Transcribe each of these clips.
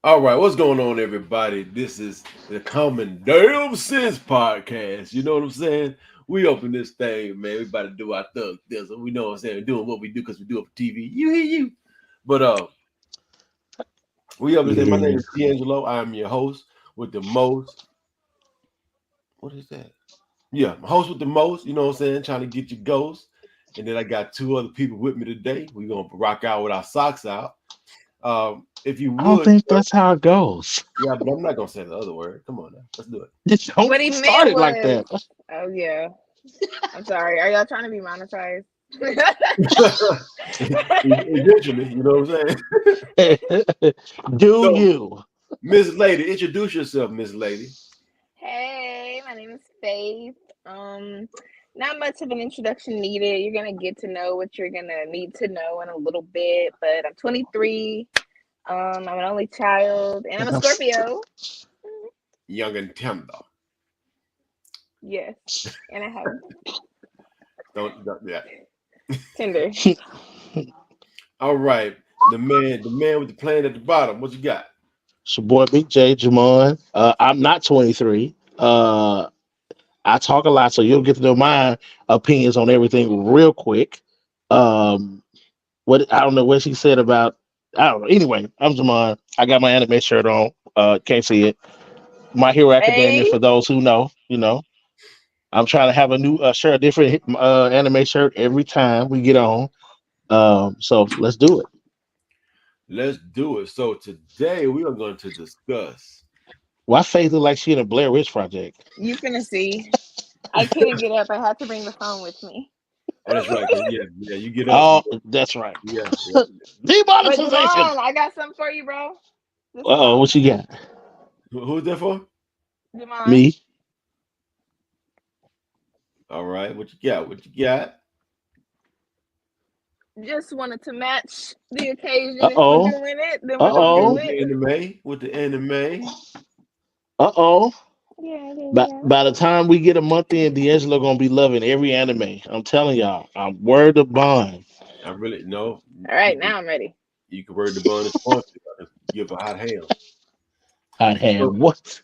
All right, what's going on, everybody? This is the Common Damn Sense podcast. You know what I'm saying? We open this thing, man. We about to do our thug thizzle. We know what I'm saying. We're doing what we do because we do it for TV. You hear you. But we open this thing. My name Mm. is D'Angelo. I am your host with the most. What is that? Yeah, my host with the most. You know what I'm saying? Trying to get your ghost. And then I got two other people with me today. We're gonna rock out with our socks out. If you I don't would, think that's how it goes. yeah, but I'm not gonna say the other word. Come on now, let's do it. Just don't What he start meant it like was, that. oh yeah, I'm sorry. Are y'all trying to be monetized? Eventually, you know what I'm saying? Do So, you? Miss Lady, introduce yourself, Miss Lady. Hey, my name is Faith. Um, Not much of an introduction needed. You're gonna get to know what you're gonna need to know in a little bit. But I'm 23. I'm an only child, and I'm a Scorpio. Young and tender. Yes, and I have Don't yeah. Tinder. All right. The man with the plan at the bottom. What you got? It's your boy Big J Jamon. I'm not 23. I talk a lot, so you'll get to know my opinions on everything real quick. Um, what I don't know what she said about. I don't know. Anyway, I'm Jamon. I got my anime shirt on. Can't see it. My Hero Academia Hey, for those who know. I'm trying to have a new shirt, a different anime shirt every time we get on. So let's do it. Let's do it. So today we are going to discuss. Why Faith look like she in a Blair Witch Project? you finna see. I couldn't get up. I had to bring the phone with me. Oh, that's right. 'Cause yeah, you get up. Oh, that's right. Yeah, yeah. But Demonetization. Jamon, I got something for you, bro. This Oh, phone. what you got? Who's that for? Jamon. Me? All right. What you got? What you got? Just wanted to match the occasion. Uh If we're oh. doing it, then we're Uh gonna Okay, do oh. with it. the anime. With the anime. Uh oh. Yeah, yeah, By yeah. by the time we get a month in, D'Angelo gonna be loving every anime. I'm telling y'all. I'm word of bond. I really no. All You right, can now I'm ready. you can word the bun if you want to. Give a hot ham. I'd have So, what?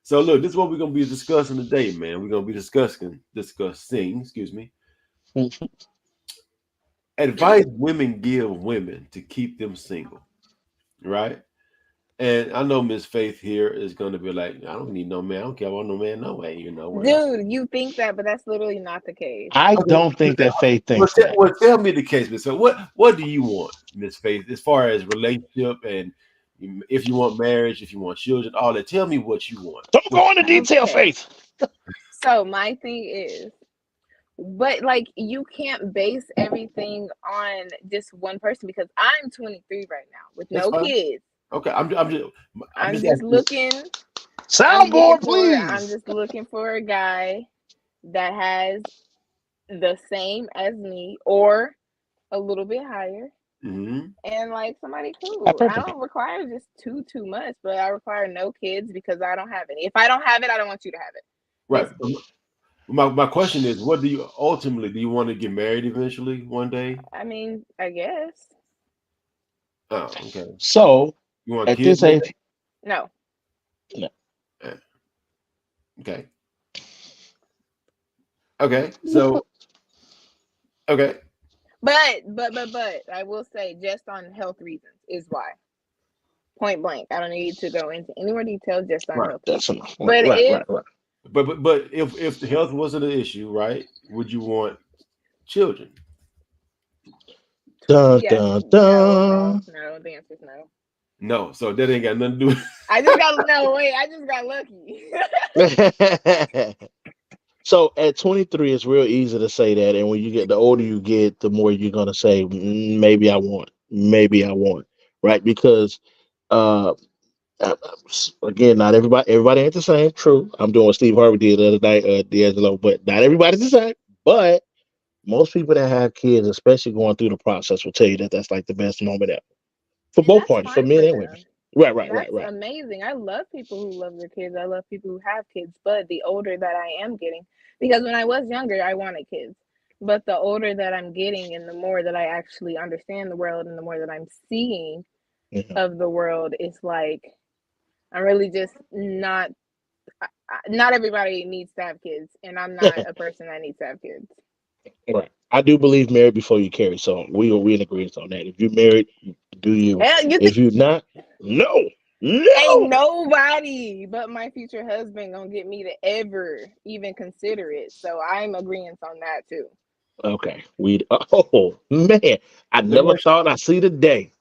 so look, this is what we're gonna be discussing today, man. We're gonna be discussing, excuse me, advice women give women to keep them single, right? And I know Miss Faith here is gonna be like, I don't need no man. I don't care about no man, no way. You know what? Dude, you think that, but that's literally not the case. I Okay, don't think that Faith well, thinks that. tell me the case, Miss. So what do you want, Miss Faith, as far as relationship and if you want marriage, if you want children, all that? Tell me what you want. Don't What go into detail, Okay. Faith. So my thing is, but like you can't base everything on just one person because I'm 23 right now with that's no fine. kids. Okay, I'm I'm just just asking. looking Soundboard, I'm please. just looking for a guy that has the same as me or a little bit higher Hmm. and like somebody I cool. I purple. don't require just too much, but I require no kids because I don't have any. If I don't have it, I don't want you to have it. Right. Basically. My question is, what do you want to get married eventually one day? I mean, I guess. Oh, okay. So You want at kids this one age, No. no. day? Okay. Okay. So okay. But I will say just on health reasons is why. Point blank. I don't need to go into any more details just on Right. health That's reasons. enough. But Right, if right, right. But if the health wasn't an issue, right? Would you want children? Dun yes, dun dun. no, the answer is no. No. So that ain't got nothing to do. I just got no wait, I just got lucky. So at 23, it's real easy to say that, and when you get the older you get, the more you're gonna say, maybe I want, right? Because uh, again, not everybody ain't the same. True, I'm doing what Steve Harvey did the other night, D'Angelo, but not everybody's the same. But most people that have kids, especially going through the process, will tell you that that's like the best moment ever for And both that's parties, for fine men for and women. them. Right, right, right, That's right. amazing. I love people who love their kids. I love people who have kids. But the older that I am getting, because when I was younger, I wanted kids. But the older that I'm getting and the more that I actually understand the world and the more that I'm seeing, Yeah. of the world, it's like I'm really just not. Not everybody needs to have kids, and I'm not a person that needs to have kids. Right. I do believe married before you carry. So we in agreement on that. If you're married, do you? Hell, you think If you're not, no, ain't no. nobody but my future husband gonna get me to ever even consider it? So I'm agreeing on that too. Okay. We. Oh man, I Let me never ask, thought I'd see the day.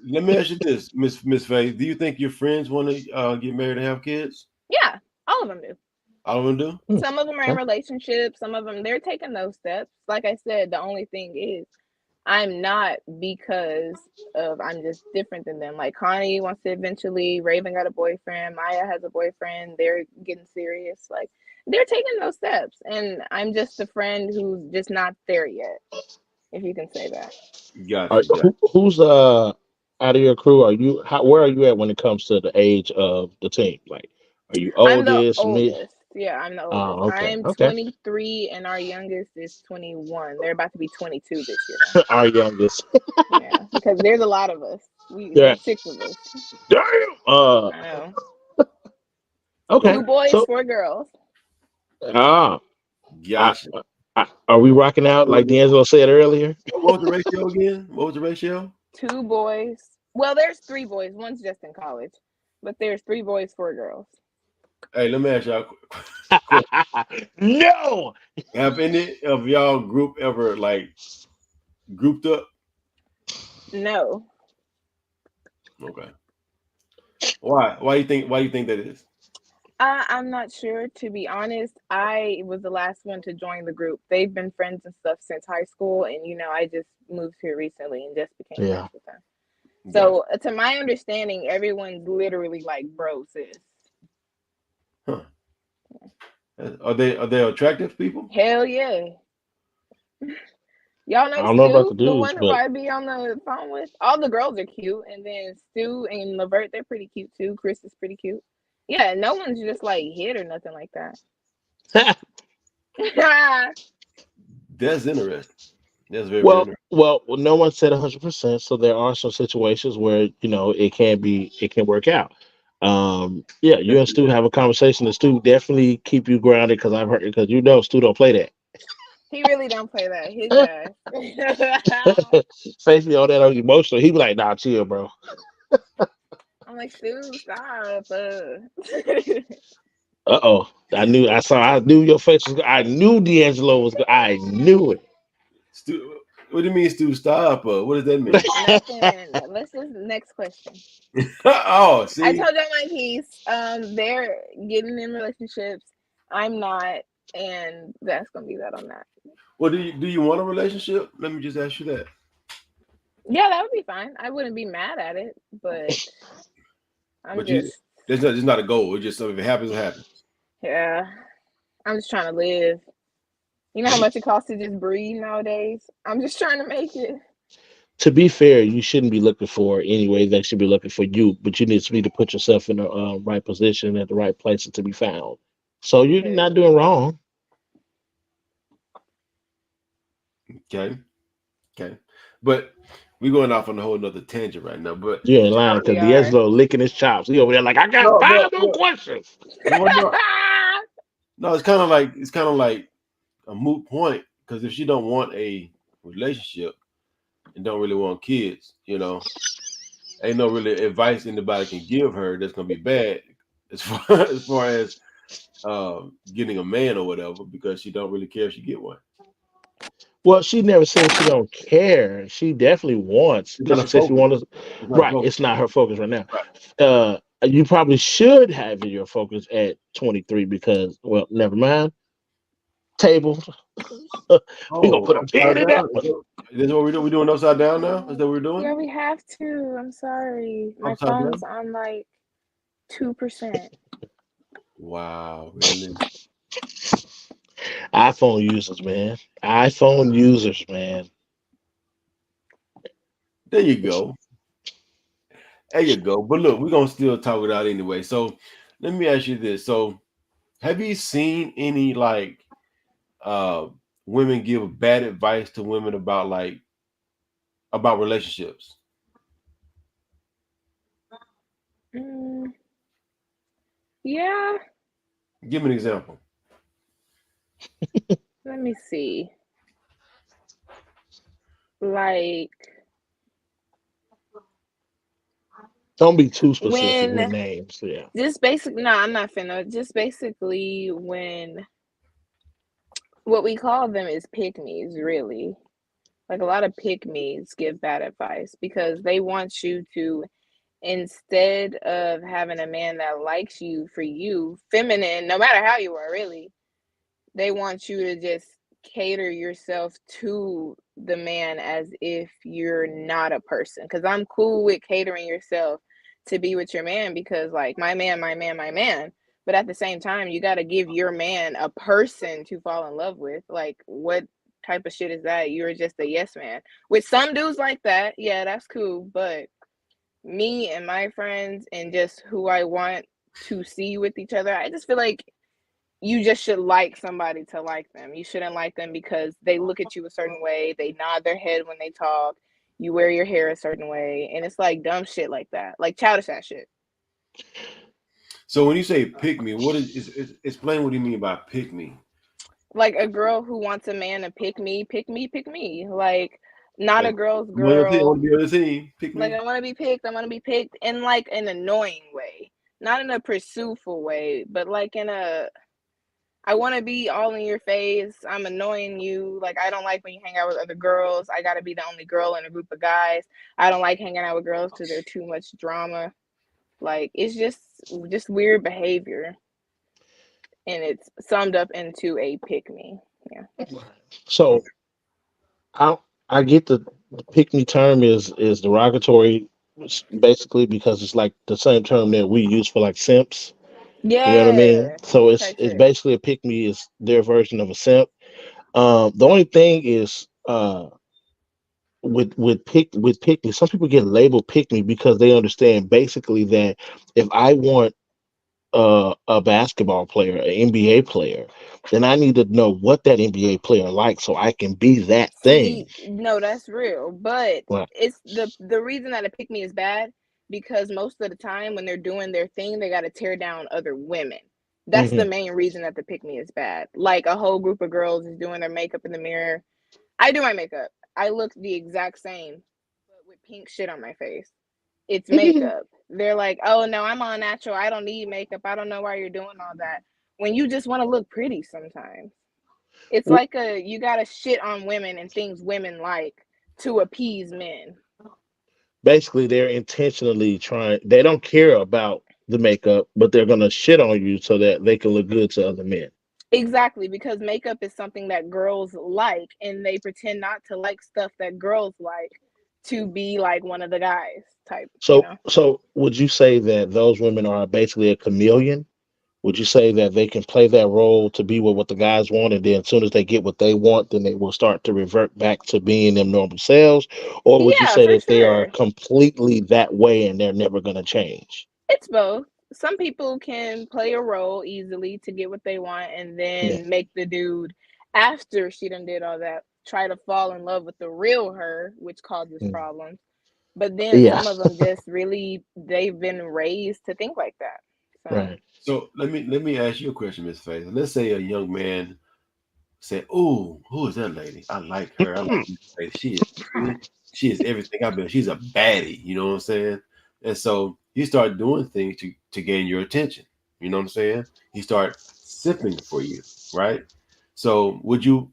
let me ask you this, Miss Faith. Do you think your friends want to get married and have kids? Yeah, all of them do. All of them do. Hmm, Some of them are in okay. relationships. Some of them they're taking those steps. Like I said, the only thing is I'm not because of I'm just different than them. Like Connie wants to eventually. Raven got a boyfriend. Maya has a boyfriend. They're getting serious. Like they're taking those steps, and I'm just the friend who's just not there yet. If you can say that. Got you. Got Who's out of your crew? Are you? Where are you at when it comes to the age of the team? Like, are you I'm the oldest, mid? oldest. Yeah, I'm the oldest. Oh, okay, I'm okay. 23, and our youngest is 21. They're about to be 22 this year, though. Our youngest. Yeah, because there's a lot of us. Yeah. There's six of us. Damn. I know. Okay. Two boys, So, four girls. ah, I, gotcha. are we rocking out like D'Angelo said earlier? What was the ratio again? What was the ratio? Two boys. Well, there's three boys. One's just in college, but there's three boys, four girls. Hey, let me ask y'all a question. No. Have any of y'all group ever like grouped up? No, Okay. Why? Why you think? Why you think that is? I'm not sure. To be honest, I was the last one to join the group. They've been friends and stuff since high school, and I just moved here recently and just became Yeah. friends with them. Gotcha. So, to my understanding, everyone's literally like bro, sis. Huh. Are they attractive people? Hell yeah. Y'all I know don't know about the Stu, the dudes, one who but I be on the phone with? All the girls are cute. And then Stu and Levert, they're pretty cute too. Chris is pretty cute. Yeah, no one's just like hit or nothing like that. That's interesting. That's very very well, interesting. no one said 100%. So there are some situations where it can work out. Yeah, you and Stu have a conversation. And Stu definitely keep you grounded because I've heard because Stu don't play that. He really don't play that. His ass. Face me on that on emotional. He be like, nah, chill, bro. I'm like, Stu, stop. Uh-oh. I knew your face was I knew D'Angelo was I knew it. Stu, what do you mean, Stu? Stop. What does that mean? Nothing. Let's just next question. Oh, I see. told y'all my piece. They're getting in relationships. I'm not, and that's gonna be that on that. Well, do you want a relationship? Let me just ask you that. Yeah, that would be fine. I wouldn't be mad at it, but I'm But you, just, it's not a goal. It's just if it happens, it happens. yeah, I'm just trying to live. You know how much it costs to just breathe nowadays? I'm just trying to make it. To be fair, you shouldn't be looking for anyway. They should be looking for you, but you need to put yourself in the right position at the right place to be found. So you're Hell not doing yeah. wrong. Okay. Okay. But we're going off on a whole nother tangent right now. But You're in line Yeah, because we are. D'Angelo licking his chops. He over there like, I got no, five no, more no, questions. no. No, it's kind of like a moot point because if she don't want a relationship and don't really want kids, ain't no really advice anybody can give her that's gonna be bad as far as getting a man or whatever because she don't really care if she get one. Well, she never said she don't care. She definitely wants It's not because a she said she focus. wants. It's not a Right, focus. it's not her focus right now. Right. You probably should have your focus at 23 because, well, never mind. Table. We gonna Oh, put a pin upside in that down. one. This what we're doing. We're doing upside down now. Is that what we're Yeah, doing? we have to. I'm sorry. My Upside phone's down. on like 2%. Wow, really? iPhone users, man. iPhone users, man. There you go. There you go. But look, we're gonna still talk it out anyway. So let me ask you this. So have you seen any like uh women give bad advice to women about relationships? Mm, yeah, Give me an example. let me see. Like Don't be too specific with when names. Yeah. just basic no, I'm not finna. Just basically when what we call them is pick me's, really. Like a lot of pick me's give bad advice because they want you to, instead of having a man that likes you for you, feminine, no matter how you are, really, they want you to just cater yourself to the man as if you're not a person. Because I'm cool with catering yourself to be with your man because, like, my man, my man, my man. But at the same time, you got to give your man a person to fall in love with. Like, what type of shit is that? You're just a yes man. With some dudes like that, yeah, that's cool. But me and my friends and just who I want to see with each other, I just feel like you just should like somebody to like them. You shouldn't like them because they look at you a certain way, they nod their head when they talk, you wear your hair a certain way, and it's like dumb shit like that, like childish ass shit. So when you say pick me, what explain what you mean by pick me? Like a girl who wants a man to pick me, pick me, pick me. Like not Like a girl's I'm on your team, I girl. want to be on the team. Pick Like me. I want to be picked. I want to be picked in like an annoying way, not in a pursuitful way, but like in a I want to be all in your face. I'm annoying you. Like I don't like when you hang out with other girls. I got to be the only girl in a group of guys. I don't like hanging out with girls because they're too much drama. Like it's just weird behavior, and it's summed up into a pick me. Yeah. So I I get the pick me term is derogatory, basically because it's like the same term that we use for like simps. You know what I mean? Yeah. So Type it's shit. basically a pick me is their version of a simp. The only thing is with pick me, some people get labeled pick me because they understand basically that if I want a basketball player, an NBA player, then I need to know what that NBA player likes so I can be that thing. See, no, that's real. But Right. it's the reason that a pick me is bad because most of the time when they're doing their thing, they got to tear down other women. That's the Hmm. main reason that the pick me is bad. Like a whole group of girls is doing their makeup in the mirror. I do my makeup. I look the exact same, but with pink shit on my face. It's makeup. They're like, oh no, I'm all natural. I don't need makeup. I don't know why you're doing all that. When you just want to look pretty sometimes. It's like a you gotta shit on women and things women like to appease men. Basically, they're intentionally trying. They don't care about the makeup, but they're gonna shit on you so that they can look good to other men. Exactly, because makeup is something that girls like and they pretend not to like stuff that girls like to be like one of the guys type, you So, know? so would you say that those women are basically a chameleon? Would you say that they can play that role to be what the guys want, and then as soon as they get what they want, then they will start to revert back to being them normal selves? Or would you Yeah, say for that they are sure. completely that way and they're never going to change? It's both. Some people can play a role easily to get what they want and Yeah. then make the dude after she done did all that try to fall in love with the real her, which causes Mm. problems. But then Yeah. some of them just really they've been raised to think like that. So Right. So let me ask you a question, Miss Faith. Let's say a young man said, "Oh, who is that lady? I like her. I like Miss Faith. She is pretty. She is everything I've been. She's a baddie. You know what I'm saying?" And so he started doing things to gain your attention. You know what I'm saying? He started sipping for you, right? So would you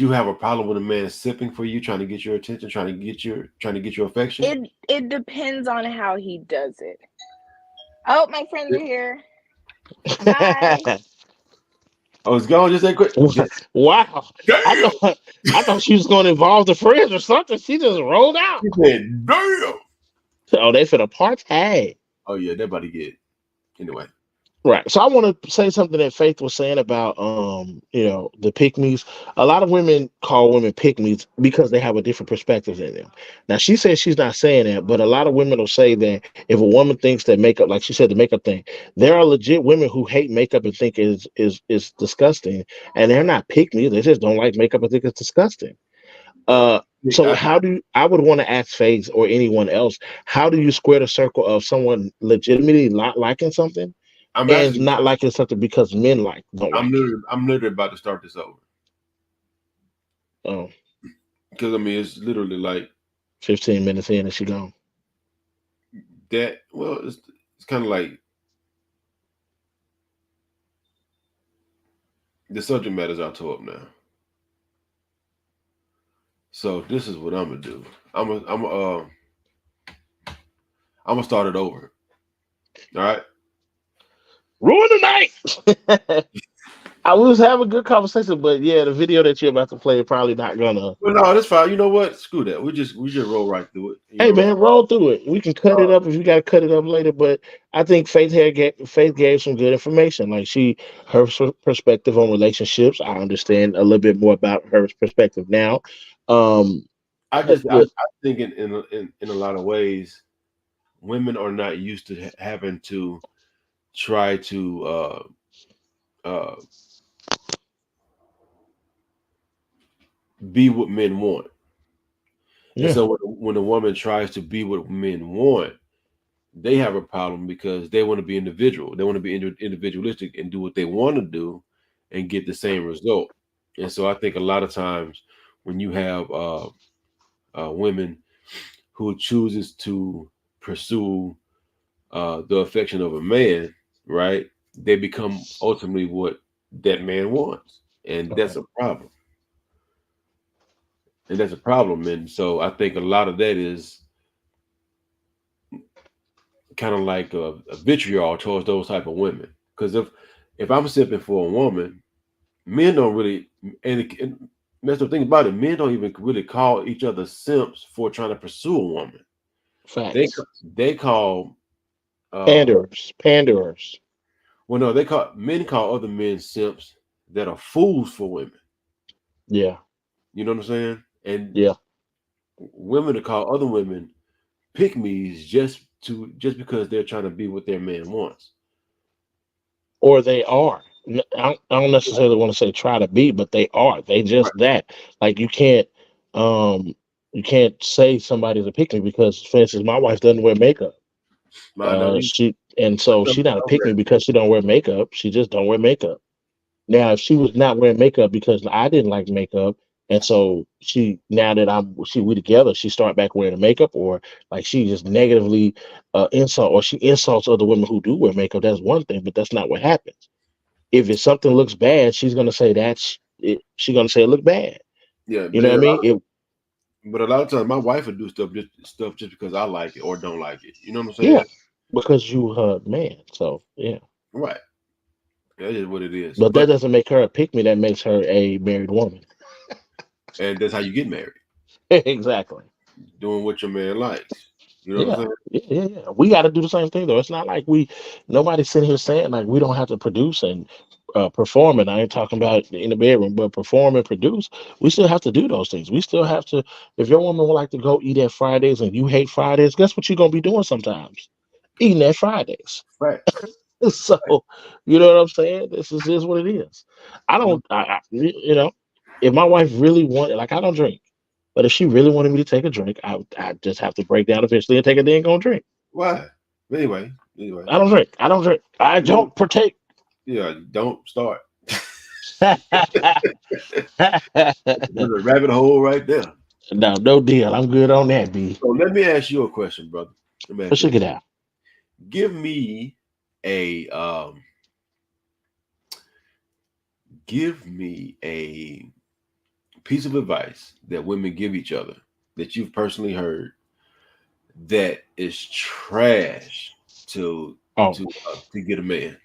have a problem with a man sipping for you, trying to get your attention, trying to get your affection? it depends on how he does it. Oh, my friends are here. Bye. Oh, it's gone just that quick. Wow. I Damn. thought I thought she was going to involve the friends or something. She just rolled out. He said, "Damn." Oh, they finna party. Oh yeah, that about to get anyway. Right. So I want to say something that Faith was saying about the pick me's. A lot of women call women pick me's because they have a different perspective than them. Now she says she's not saying that, but a lot of women will say that if a woman thinks that makeup, like she said, the makeup thing, there are legit women who hate makeup and think is disgusting, and they're not pick me. They just don't like makeup and think it's disgusting. So I, how do I would want to ask Faith or anyone else, how do you square the circle of someone legitimately not liking something I'm and actually, not liking something because men don't like it? I'm literally about to start this over Oh, because I mean, it's literally like 15 minutes in and she gone. that. Well, it's kind of like the subject matters are tore up now. So this is what I'm gonna do. I'm gonna start it over. All right. Ruin the night. I was having a good conversation, but yeah, the video that you're about to play probably not gonna. Well, no, that's fine. You know what? Screw that. We just roll right through it. You Hey know. man, roll through it. We can cut it Uh, up if you got to cut it up later. But I think Faith gave some good information. Like her perspective on relationships. I understand a little bit more about her perspective now. Um, I the think in a lot of ways, women are not used to having to try to uh, be what men want. And yeah, so when a woman tries to be what men want, they have a problem because they want to be individual. They want to be individualistic and do what they want to do and get the same result. And so I think a lot of times when you have women who chooses to pursue the affection of a man, right? They become ultimately what that man wants, and that's okay. a problem. And that's a problem. And so I think a lot of that is kind of like a vitriol towards those type of women. Because if I'm sipping for a woman, men don't really and that's the thing about it. Men don't even really call each other simps for trying to pursue a woman. They Facts. they call uh Panderers. well no they call men call other men simps that are fools for women. Yeah, You know what I'm saying? And yeah. women to call other women pick me's just because they're trying to be what their man wants. Or they are. I don't necessarily want to say try to be, but they are. They Right. just that. Like um, you can't say somebody's a pick me because, for instance, my wife doesn't wear makeup. Mine don't either. She and But so some she not a some pick me because she don't wear makeup. She just don't wear makeup. Now, if she was not wearing makeup because I didn't like makeup, and so she now that we together, she start back wearing the makeup, or like she just negatively insult or she insults other women who do wear makeup. That's one thing, but that's not what happens. If it's something looks bad, she's gonna say that's it. She's gonna say it look bad. yeah, You know what I mean? but a lot of times my wife would do stuff just because I like it or don't like it. You know what I'm Yeah, saying? because you her man. So yeah, Right. That is what it is. but that But doesn't make her a pick me. That makes her a married woman. and that's how you get married. Exactly. Doing what your man likes. You know what I'm Yeah, saying? yeah. We got to do the same thing though. It's not like nobody's sitting here saying like we don't have to produce and perform. And I ain't talking about in the bedroom, but perform and produce. We still have to do those things. We still have to. If your woman would like to go eat at Fridays and you hate Fridays, guess what you're gonna be doing sometimes? Eating at Fridays. Right. So, you know what I'm saying? This is what it is. I No, don't, if my wife really wanted, like, I don't drink, but if she really wanted me to take a drink, I just have to break down eventually and take a dang on drink. why? Anyway. I don't drink. I don't drink. I No, don't partake. yeah, don't start. There's a rabbit hole right there. No, no deal. I'm good on that, B. So let me ask you a question, brother. Let me ask Let's you a check it question. out. Give me a piece of advice that women give each other that you've personally heard that is trash to Oh, to get a man.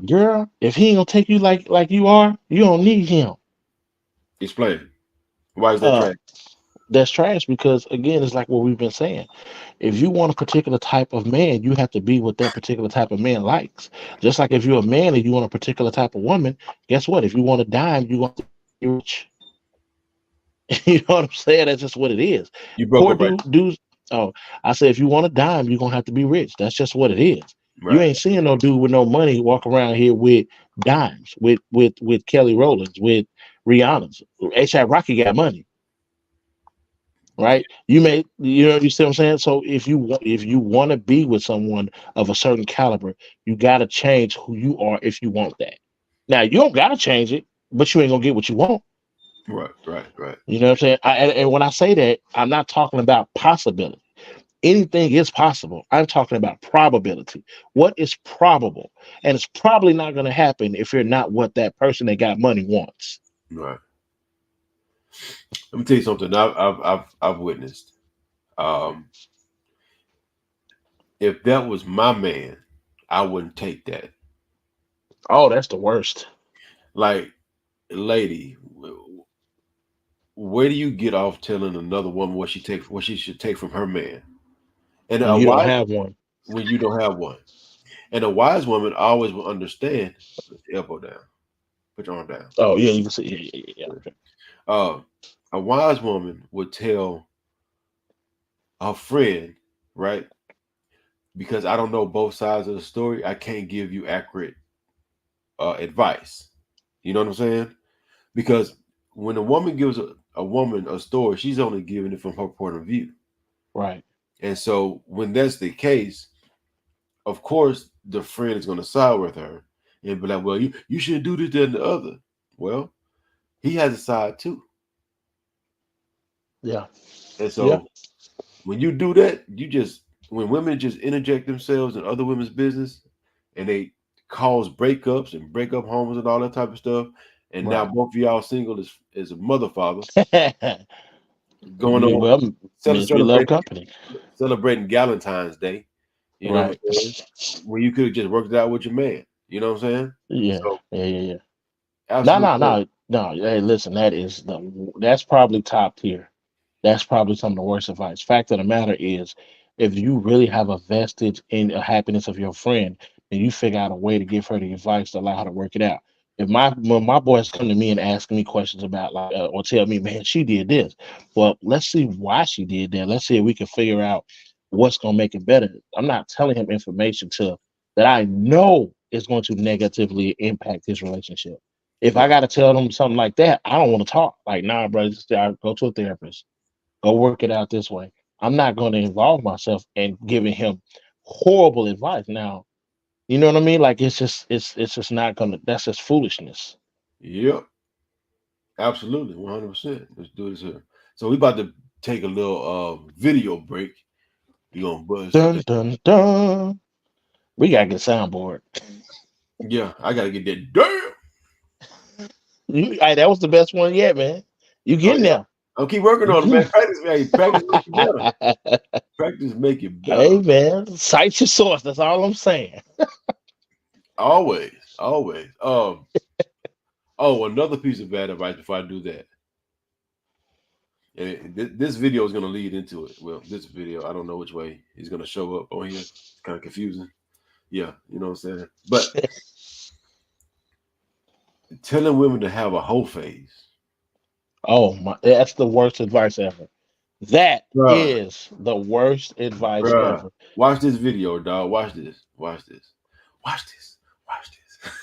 girl, if he ain't gonna take you like you are, you don't need him. Explain. Why is that Uh, trash? that's trash because again, it's like what we've been saying. If you want a particular type of man, you have to be what that particular type of man likes. Just like if you're a man and you want a particular type of woman, guess what? If you want a dime, you want to be rich. You know what I'm saying? That's just what it is. You broke Poor up right. dudes. Oh, I said if you want a dime, you're gonna have to be rich. That's just what it is. You Right. ain't seeing no dude with no money walk around here with dimes, with Kelly Rowlands, with Rihanna's. ASAP Rocky got money, Yeah, right? You see what I'm saying? So if you want to be with someone of a certain caliber, you got to change who you are if you want that. Now you don't got to change it, but you ain't gonna get what you want. right, right, right, You know what I'm saying? And when I say that, I'm not talking about possibility. Anything is possible. I'm talking about probability. What is probable? And it's probably not going to happen if you're not what that person that got money wants. right. Let me tell you something. I've witnessed. Um, if that was my man, I wouldn't take that. Oh, that's the worst. Like, lady, where do you get off telling another woman what she should take from her man? And When a you don't wise have one. when you don't have one, and a wise woman always will understand. Put your elbow down. Put your arm down. Oh, yeah, you can see. Yeah, yeah, yeah, yeah. Okay. Uh, a wise woman would tell her friend, right? Because I don't know both sides of the story, I can't give you accurate advice. You know what I'm saying? Because when a woman gives a woman a story, she's only giving it from her point of view. Right. And so when that's the case, of course the friend is going to side with her and be like, well, you should do this, that, and the other. Well, he has a side too. Yeah. And Yeah. so when you do that, when women just interject themselves in other women's business and they cause breakups and break up homes and all that type of stuff, and now Right. both of y'all single as a mother father going You, on well, misery love celebrating company. celebrating Valentine's Day. You know what Right. I'm saying? When you could have just worked it out with your man. You know what I'm saying? Yeah. So Yeah. Yeah. Yeah. No, no, absolutely, no, no. Hey, listen, that's probably top tier. That's probably some of the worst advice. Fact of the matter is, if you really have a vestige in the happiness of your friend, then you figure out a way to give her the advice to allow her to work it out. If when my boys come to me and ask me questions about like or tell me, man, she did this. Well, let's see why she did that. Let's see if we can figure out what's gonna make it better. I'm not telling him information to that I know is going to negatively impact his relationship. If I yeah, got to tell them something like that, I don't want to talk. Like, nah, bro, just go to a therapist. Go work it out this way. I'm not going to involve myself in giving him horrible advice. Now, you know what I mean? Like, it's just not gonna. That's just foolishness. yep, absolutely, 100%. Let's do this here. So we about to take a little video break. We gonna buzz Dun that. dun dun. We gotta get a soundboard. Yeah, I gotta get that. Damn. Hey, that was the best one yet, man. You Oh getting yeah, there? I'll keep working You on it, man. getting Practice, man. Practice make you better. there? Practice make you better. Hey, man, cite your source. That's all I'm saying. Always, always. Oh, another piece of bad advice before I do that. And this video is gonna lead into it. Well, this video, I don't know which way he's gonna show up on here. It's kind of confusing. Yeah, you know what I'm saying. But telling women to have a whole face, Oh my, that's the worst advice ever. That bruh, is the worst advice bruh. ever. Watch this video, dog. Watch this. Watch this. Watch this. Watch this.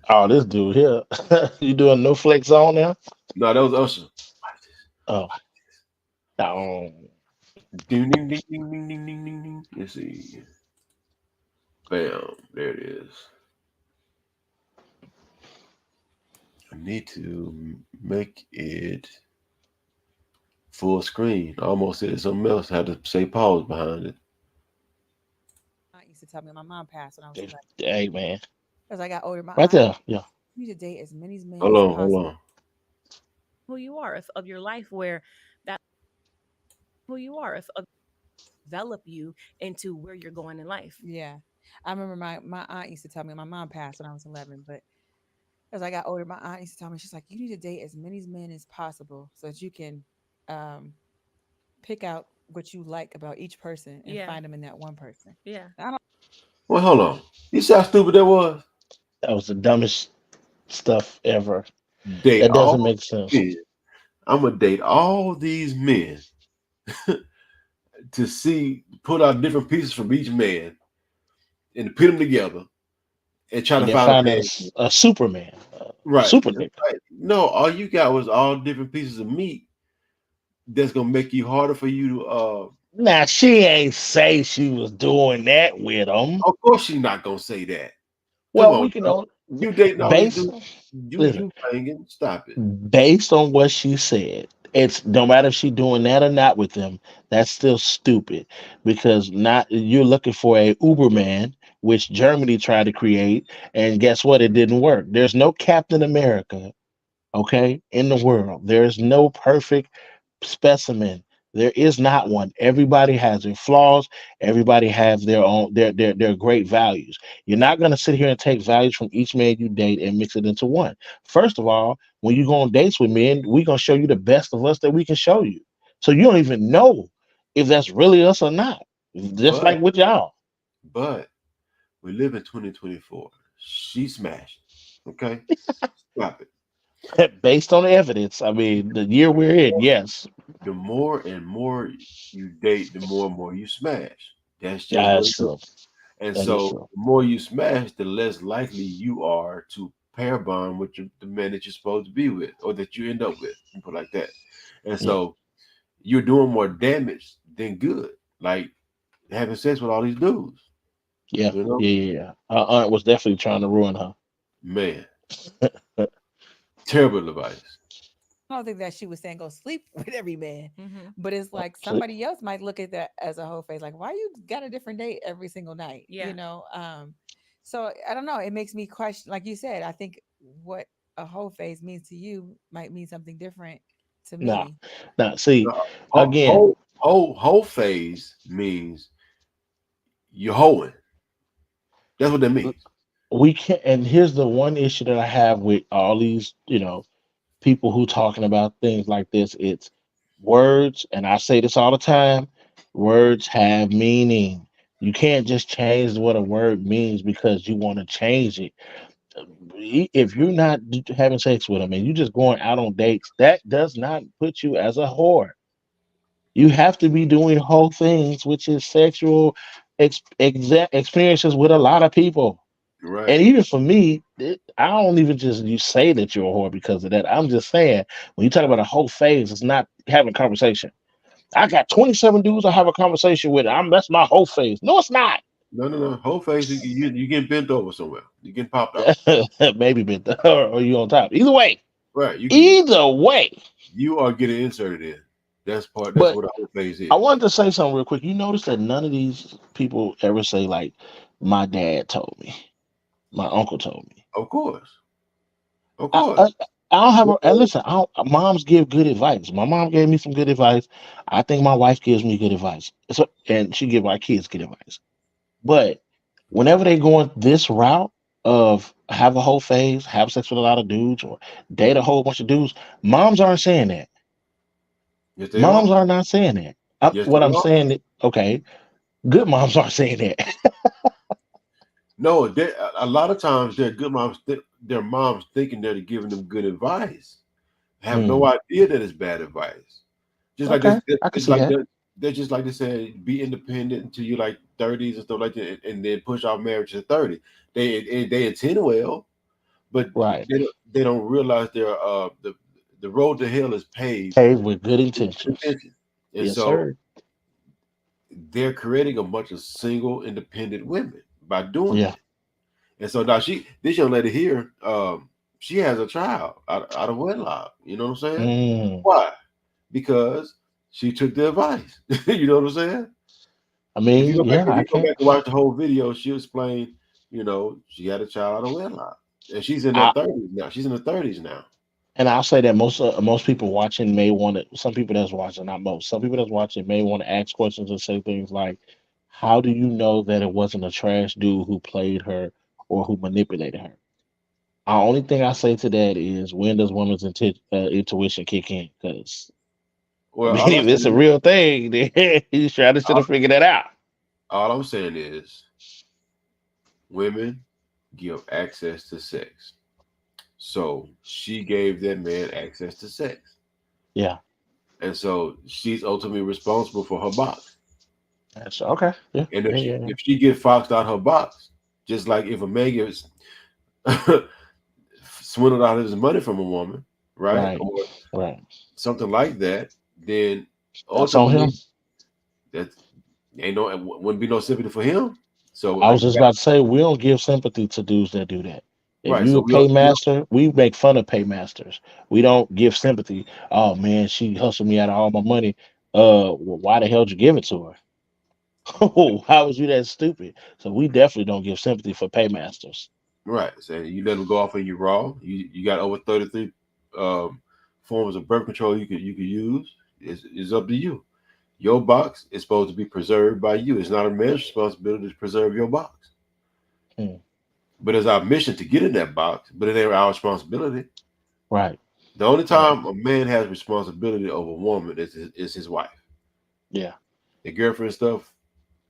Oh, this dude here. You doing no flex on now? No, that was Usher. Watch this. Oh, Watch this. no. Ding ding ding ding ding ding ding ding ding. Let's see. Bam. There it is. I need to make it full screen. I almost said something else. Had to say pause behind it. Aunt used to tell me my mom passed when I was 11. Hey, man. As I got older, my Right aunt there. Yeah. used to date as many men Hold as on, hold possible. on. who you are of your life where that who you are of develop you into where you're going in life. Yeah. I remember my aunt used to tell me my mom passed when I was 11, but as I got older, my aunt used to tell me, she's like, you need to date as many men as possible so that you can um, pick out what you like about each person and Yeah. find them in that one person. Yeah. I don't Well, hold on. You see how stupid that was? That was the dumbest stuff ever. Date That all doesn't make sense. men. I'm gonna date all these men to see put out different pieces from each man and put them together and try to And then find a find out man. a Superman. Right. Super That's dick. right. No, all you got was all different pieces of meat that's gonna make you harder for you to Now she ain't say she was doing that with him. of course she's not gonna say that. Come Well, on, we can bro. only You dating all these base dudes, listen, you banging. Stop it. based on what she said. It's no matter if she doing that or not with them. That's still stupid because not you're looking for a Uberman, which Germany tried to create, and guess what? It didn't work. There's no Captain America, okay, in the world. There's no perfect specimen. There is not one. Everybody has their flaws. Everybody has their own their great values. You're not gonna sit here and take values from each man you date and mix it into one. First of all, when you go on dates with men, we're gonna show you the best of us that we can show you. So you don't even know if that's really us or not. Just But like with y'all. but we live in 2024. She smashed. Okay? Stop it. Based on the evidence. I mean, the year we're in, yes. The more and more you date, the more and more you smash. That's just what That's it is. true. And That is so true. the more you smash, the less likely you are to pair bond with the man that you're supposed to be with or that you end up with, and put it like that. And Yeah. so you're doing more damage than good. Like having sex with all these dudes, Yeah. you know? Yeah. Yeah. Yeah. Her aunt was definitely trying to ruin her. Man, terrible advice. I don't think that she was saying go sleep with every man, Mm-hmm. but it's like See, somebody else might look at that as a whole face, like why you got a different date every single night, Yeah. So I don't know. It makes me question, like you said. I think what a whole face means to you might mean something different to nah, me. nah. See, The again, whole phase means you're hoeing. That's what that means. we can't. And here's the one issue that I have with all these, people who talking about things like this. It's words, and I say this all the time. Words have meaning. You can't just change what a word means because you want to change it. If you're not having sex with them and you just going out on dates, that does not put you as a whore. You have to be doing whole things, which is sexual experiences with a lot of people. Right. And even for me, I don't even just you say that you're a whore because of that. I'm just saying when you talk about a whole phase, it's not having conversation. I got 27 dudes I have a conversation with. That's my whole phase. No, it's not. No, no, no. Whole face, you getting bent over somewhere. You getting popped out. Maybe been or you on top. Either way, Right. either way. You are getting inserted in. That's part. That's But what a whole phase I is. wanted to say something real quick. You notice that none of these people ever say like, "My dad told me," "My uncle told me." Of course. Of I, I, course. I don't have a and listen. Moms give good advice. My mom gave me some good advice. I think my wife gives me good advice. So, and she give my kids good advice. But whenever they going this route of have a whole phase, have sex with a lot of dudes, or date a whole bunch of dudes, moms aren't saying that. Yes, they Moms are. are not saying that. Yes, What they I'm are. saying, okay, good moms aren't saying that. No, a lot of times they're good moms. Their moms thinking they're giving them good advice. Have no Hmm, idea that it's bad advice. Just like okay, this, I can it's see like that. they're just like they said, be independent until you like 30s and stuff like that, and then push off marriage to 30. They intend well, but Right. they don't realize the road to hell is paved Paved with good with intentions. intention, and Yes, so sir. they're creating a bunch of single, independent women by doing Yeah. that. And so now this young lady here, she has a child out of wedlock. You know what I'm saying? Mm. Why? Because she took the advice. You know what I'm saying? I mean, yeah, If I you go can't. back and watch the whole video, she'll explain. She had a child out of wedlock, and she's in her I 30s now. She's in her 30s now. and I'll say that most people watching may want to. Some people that's watching, not most. Some people that's watching may want to ask questions and say things like, "How do you know that it wasn't a trash dude who played her or who manipulated her?" The only thing I say to that is, when does women's intuition kick in? Because I Well, mean, if it's a real thing, then you should all, have figured that out. all I'm saying is, women give access to sex. So she gave that man access to sex, Yeah, and so she's ultimately responsible for her box. that's okay. Yeah, And yeah, yeah, yeah. if she get foxed out her box, just like if a man gets swindled out his money from a woman, right, Right. or Right. something like that, then That's on him. ultimately that ain't no wouldn't be no sympathy for him. So I like was you just got about to say we don't give sympathy to dudes that do that. If right. you So a paymaster, we make fun of paymasters. We don't give sympathy. Oh man, she hustled me out of all my money. Well, why the hell did you give it to her? Oh, how was you that stupid? So we definitely don't give sympathy for paymasters. right. So you let them go off and you raw. You got over 33 um, forms of birth control you could use. It's up to you. Your box is supposed to be preserved by you. It's not a man's responsibility to preserve your box. Hmm. But it's our mission to get in that box, but it ain't our responsibility. Right. The only Right. time a man has responsibility over a woman is his wife. Yeah. The girlfriend stuff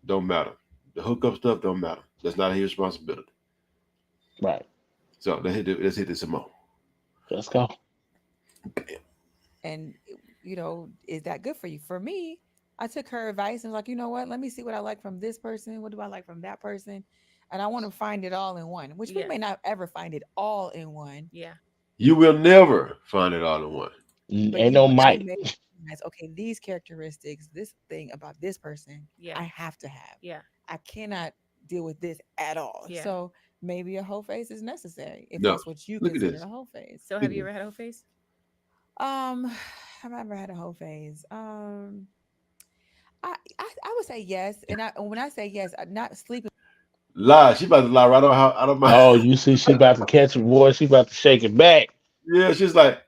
don't matter. The hookup stuff don't matter. That's not his responsibility. Right. So let's hit this some more. Let's go. And is that good for you? For me, I took her advice and was like, you know what, let me see what I like from this person, what do I like from that person, and I want to find it all in one, which we Yeah. may not ever find it all in one, Yeah. You will never find it all in one. but Ain't no you might. may recognize, okay, these characteristics, this thing about this person Yeah. I have to have. Yeah. I cannot deal with this at all. Yeah. So maybe a whole face is necessary if No. that's what you Look at consider this. a whole face. So Look have at you this. ever had a whole face? um have I ever had a whole phase? I would say yes, and when I say yes, I'm not sleeping. Lie. She about to lie right out of my. Oh, you see, she about to catch it, boy. She about to shake it back. Yeah, she's like.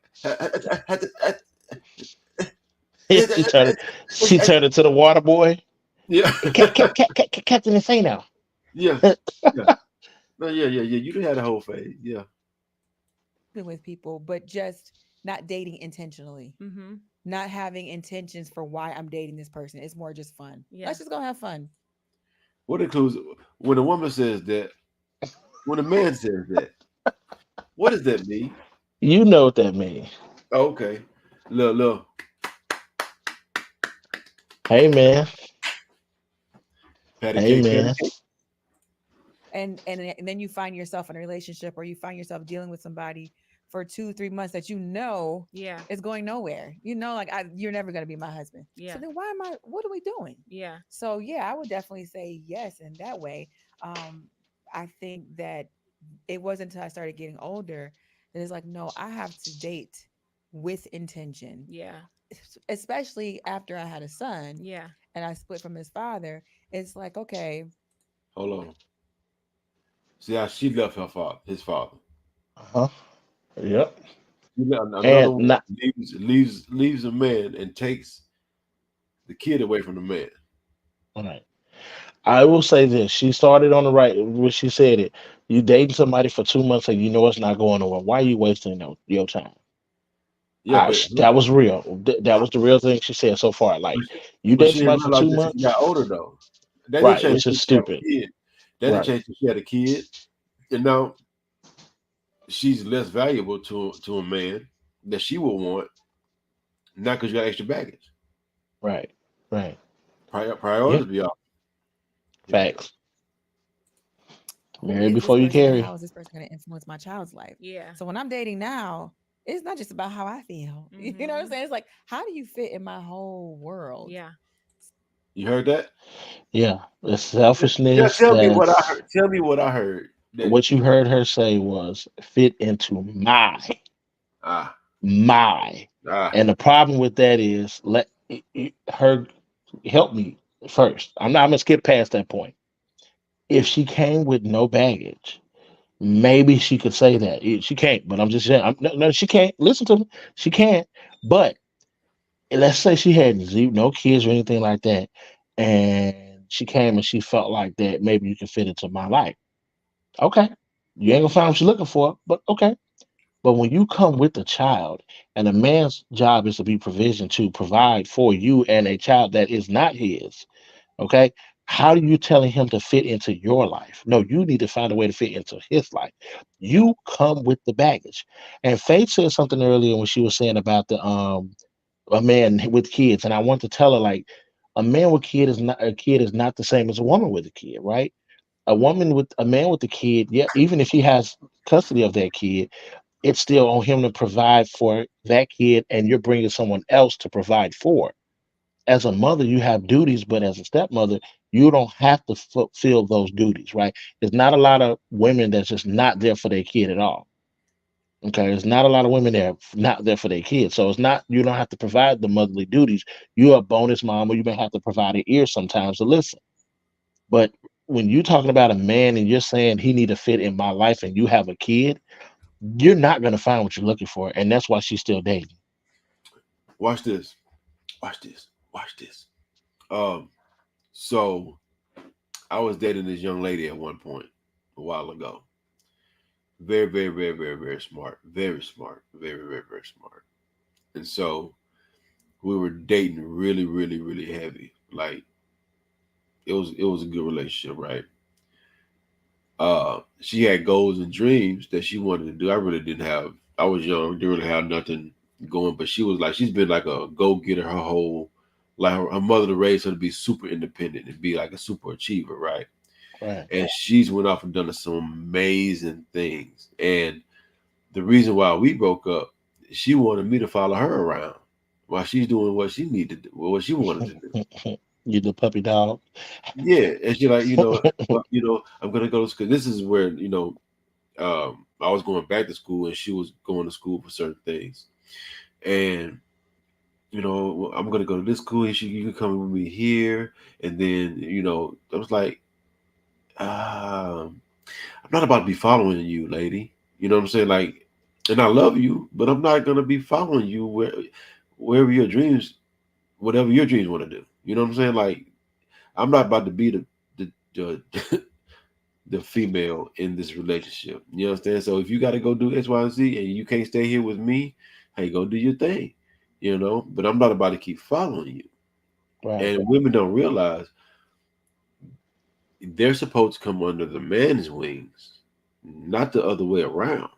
she turned it. She turned it to the water boy. Yeah. Captain Insano. Yeah. Yeah. No, yeah. You done had a whole phase. Yeah. With people, but just not dating intentionally, Mm-hmm. not having intentions for why I'm dating this person. It's more just fun. Yeah. Let's just go have fun. What includes when a woman says that, when a man says that, what does that mean? You know what that means. Oh, okay. Look, Hey man. patty Hey cake, patty man. cake. And then you find yourself in a relationship, or you find yourself dealing with somebody for 2 3 months that Yeah. is going nowhere. Like, you're never going to be my husband. So Yeah. then why am I? What are we doing? Yeah. So yeah, I would definitely say yes in that way. Um, I think that it wasn't until I started getting older that it's like, no, I have to date with intention, Yeah. especially after I had a son Yeah. and I split from his father. It's like, okay, Hold on. See how she left his father. Uh-huh. Yep. Another And woman not leaves a man and takes the kid away from the man. all right. I will say this. She started on the right when she said it. You dating somebody for 2 months and you know it's not going nowhere. Why are you wasting your time? Yeah, but That was real. That was the real thing she said so far. but Like she, you but date she didn't somebody for realize two that she months, got older though. That didn't right? change Which till is she had a stupid, kid. That didn't right? change till she had a kid. And now she's less valuable to a man that she will want, not because you got extra baggage. Right, right. Priorities Yep. be off. Yeah. Facts. who Marry is this before you person and carry. how is this person going to influence my child's life? Yeah. So when I'm dating now, it's not just about how I feel. You know what I'm Mm-hmm. saying? It's like, how do you fit in my whole world? Yeah. You heard that? Yeah, the Tell, selfishness. tell me what I That's heard. Tell me what I heard. That what you heard her say was fit into ah my. ah And the problem with that is her help me first. I'm gonna skip past that point. If she came with no baggage, maybe she could say that. She can't, but I'm just saying. No, no, she can't. Listen to me. She can't. But let's say she had no kids or anything like that, and she came and she felt like that. Maybe you can fit into my life. Okay, you ain't gonna find what you're looking for, but okay. But when you come with a child, and a man's job is to be provision to provide for you and a child that is not his, okay? How are you telling him to fit into your life? No, you need to find a way to fit into his life. You come with the baggage. And Faith said something earlier when she was saying about the a man with kids, and I want to tell her like a kid is not the same as a woman with a kid, right? A man with a kid, yeah, even if he has custody of that kid, it's still on him to provide for that kid, and you're bringing someone else to provide for. As a mother, you have duties, but as a stepmother, you don't have to fulfill those duties, right? There's not a lot of women that's just not there for their kid at all. Okay, there's not a lot of women there not there for their kids. So it's not, you don't have to provide the motherly duties. You're a bonus mom, or you may have to provide an ear sometimes to listen. But when you're talking about a man and you're saying he need to fit in my life and you have a kid, you're not gonna find what you're looking for. And that's why she's still dating. Watch this. Watch this. Watch this. Um, so I was dating this young lady at one point a while ago. Very, very, very, very, very smart. Very smart. Very, very, very smart. And so we were dating really, really, really heavy. Like it was a good relationship, right? She had goals and dreams that she wanted to do. I really didn't have. I was young, didn't really have nothing going. But she was like, she's been like a go getter her whole, like her mother to raise her to be super independent and be like a super achiever, right? Right. And she's went off and done some amazing things. And the reason why we broke up, she wanted me to follow her around while she's doing what she needed to do, what she wanted to do. You the puppy dog. Yeah, and she like, well, I'm gonna go to school. This is where I was going back to school, and she was going to school for certain things. And well, I'm gonna go to this school, and you can come with me here. And then I was like, I'm not about to be following you, lady. You know what I'm saying? Like, and I love you, but I'm not gonna be following you wherever your dreams, whatever your dreams want to do. You know what I'm saying? Like, I'm not about to be the the female in this relationship. You understand? So if you got to go do X, Y, and Z, and you can't stay here with me, hey, go do your thing. But I'm not about to keep following you. Right. And women don't realize they're supposed to come under the man's wings, not the other way around.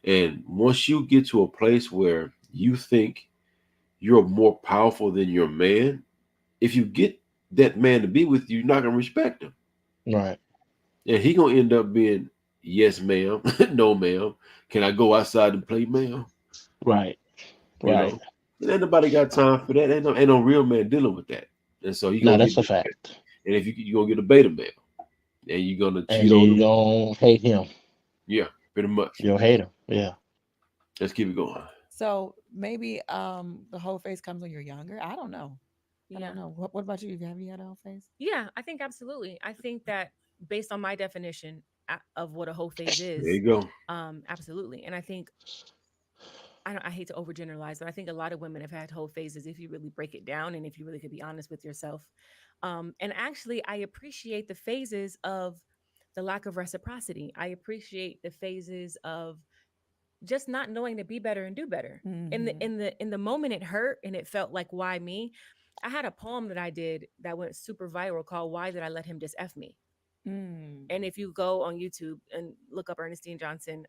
And once you get to a place where you think you're more powerful than your man, if you get that man to be with you, you're not gonna respect him. Right. And he gonna end up being yes, ma'am, no, ma'am. Can I go outside and play, ma'am? Right. You Right. know, and ain't nobody got time for that. Ain't no real man dealing with that. And so you No, gonna get, that's a fact. and if you gonna get a beta male, and you're gonna And cheat on you them. don't hate him. Yeah, pretty much. You'll hate him. Yeah. Let's keep it going. So maybe the whole phase comes when you're younger. I don't know. I don't Yeah. know. What about you? Have you had a whole phase? Yeah, I think absolutely. I think that based on my definition of what a whole phase There is, you go. absolutely. And I think I hate to overgeneralize, but I think a lot of women have had whole phases if you really break it down and if you really could be honest with yourself. And actually, I appreciate the phases of the lack of reciprocity. I appreciate the phases of just not knowing to be better and do better. Mm-hmm. In the moment it hurt and it felt like why me. I had a poem that I did that went super viral called "Why Did I Let Him Just F Me?" Mm. And if you go on YouTube and look up Ernestine Johnson,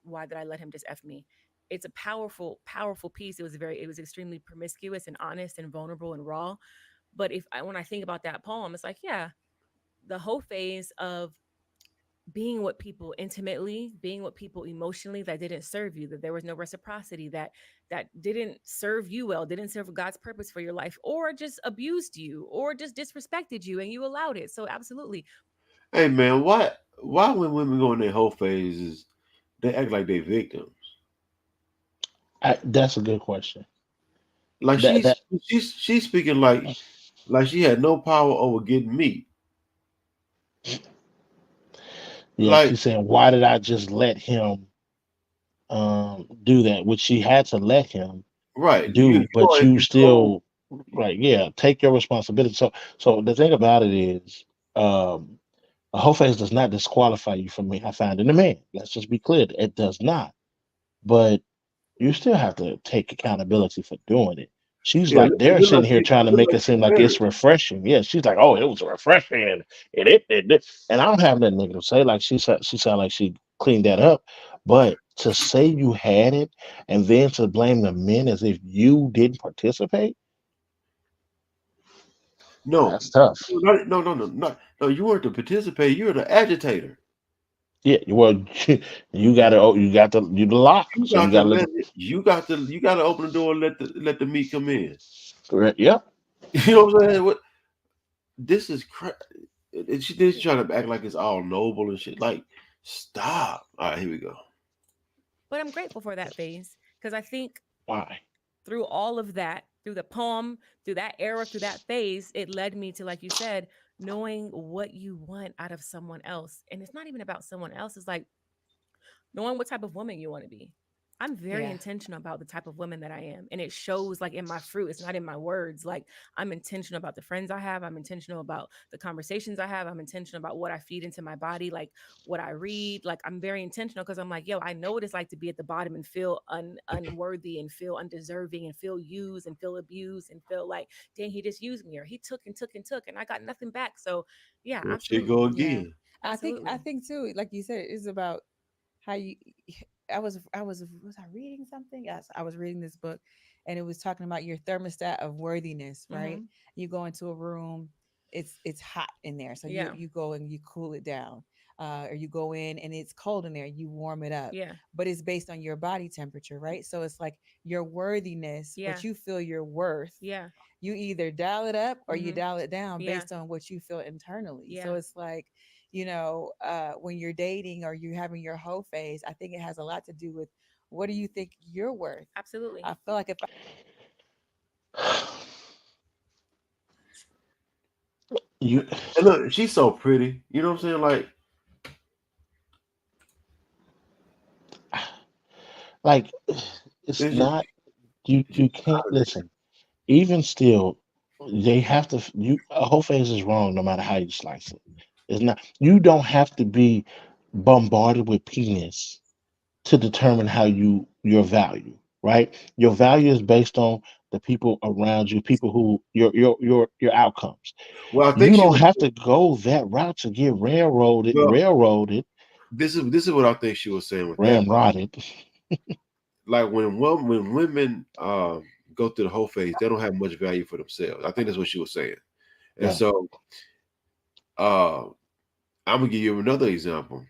"Why Did I Let Him Just F Me?" It's a powerful, powerful piece. It was extremely promiscuous and honest and vulnerable and raw. But when I think about that poem, it's like, yeah, the whole phase of being with people intimately, being with people emotionally that didn't serve you, that there was no reciprocity, that didn't serve you well, didn't serve God's purpose for your life, or just abused you, or just disrespected you, and you allowed it. So absolutely, Hey man, why when women go in their whole phases, they act like they victims? That's a good question. Like That that she's speaking like she had no power over getting me. yeah, Like, she's saying, why did I just let him do that? Which she had to let him right, you do, but are in you control. still, right, yeah, take your responsibility. So the thing about it is, um a whole face does not disqualify you from me. I found in a man. Let's just be clear. It does not. But you still have to take accountability for doing it. She's Yeah, like, it they're look sitting like here trying to make it she seem like married. it's refreshing. Yeah, she's like, oh, it was refreshing, and it. And I don't have nothing negative to say. Like she sounded like she cleaned that up. But to say you had it and then to blame the men as if you didn't participate, No, that's tough. no, no, no, no, no. You weren't the participator. You were the agitator. Yeah, well, you gotta, you got to, you the lock, You so you got to gotta let let it, you got to open the door and let the meat come in. the, yep. You know what I'm saying? What this is she's trying to act like it's all noble and shit. Like, stop. All right, here we go. But I'm grateful for that phase because I think Why? through all of that, through the poem, through that era, through that phase, it led me to, like you said, knowing what you want out of someone else. And it's not even about someone else. It's like knowing what type of woman you want to be. I'm very Yeah. intentional about the type of woman that I am. And it shows like in my fruit. It's not in my words. Like I'm intentional about the friends I have. I'm intentional about the conversations I have. I'm intentional about what I feed into my body, like what I read. Like I'm very intentional because I'm like, yo, I know what it's like to be at the bottom and feel unworthy and feel undeserving and feel used and feel abused and feel like, dang, he just used me or he took and took and took and I got nothing back. So yeah, There she go absolutely. Yeah. again. I Absolutely. think too, like you said, it's about how you was I reading something? Yes, I was reading this book and it was talking about your thermostat of worthiness, right? Hmm. You go into a room, it's hot in there. So Yeah. you go and you cool it down. Or you go in and it's cold in there, you warm it up. Yeah. But it's based on your body temperature, right? So it's like your worthiness, Yeah. what you feel your worth, Yeah. you either dial it up or you Hmm. dial it down Yeah. based on what you feel internally. So Yeah. it's like, when you're dating or you're having your whole phase, I think it has a lot to do with what do you think you're worth. Absolutely. I feel like if You And look, she's so pretty. You know what I'm saying? Like, like, it's it's just, not. You just can't listen. Even still, they have to. You a whole face is wrong no matter how you slice it. It's not. You don't have to be bombarded with penis to determine how your value, right? Your value is based on the people around you, people who your outcomes. well, I think You she don't was. have to go that route to get Well, railroaded, this is what I think she was saying with that. ramrodded. Like when women go through the whole phase, they don't have much value for themselves. I think that's what she was saying. And Yeah, so uh I'm gonna give you another example.